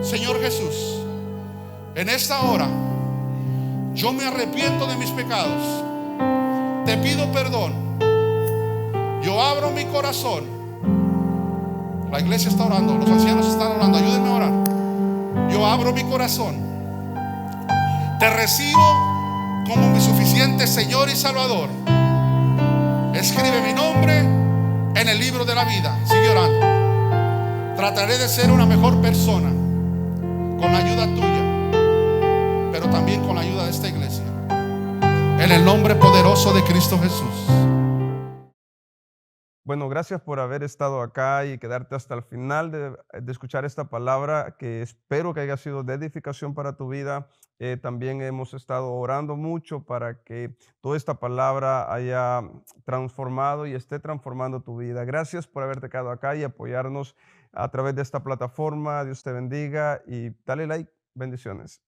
Señor Jesús, en esta hora yo me arrepiento de mis pecados. Te pido perdón. Yo abro mi corazón. La iglesia está orando, los ancianos están orando, ayúdenme a orar. Yo abro mi corazón. Te recibo como mi suficiente Señor y Salvador. Escribe mi nombre en el libro de la vida. Sigue orando. Trataré de ser una mejor persona con la ayuda tuya, pero también con la ayuda de esta iglesia. En el nombre poderoso de Cristo Jesús. Bueno, gracias por haber estado acá y quedarte hasta el final de escuchar esta palabra, que espero que haya sido de edificación para tu vida. También hemos estado orando mucho para que toda esta palabra haya transformado y esté transformando tu vida. Gracias por haberte quedado acá y apoyarnos a través de esta plataforma. Dios te bendiga y dale like. Bendiciones.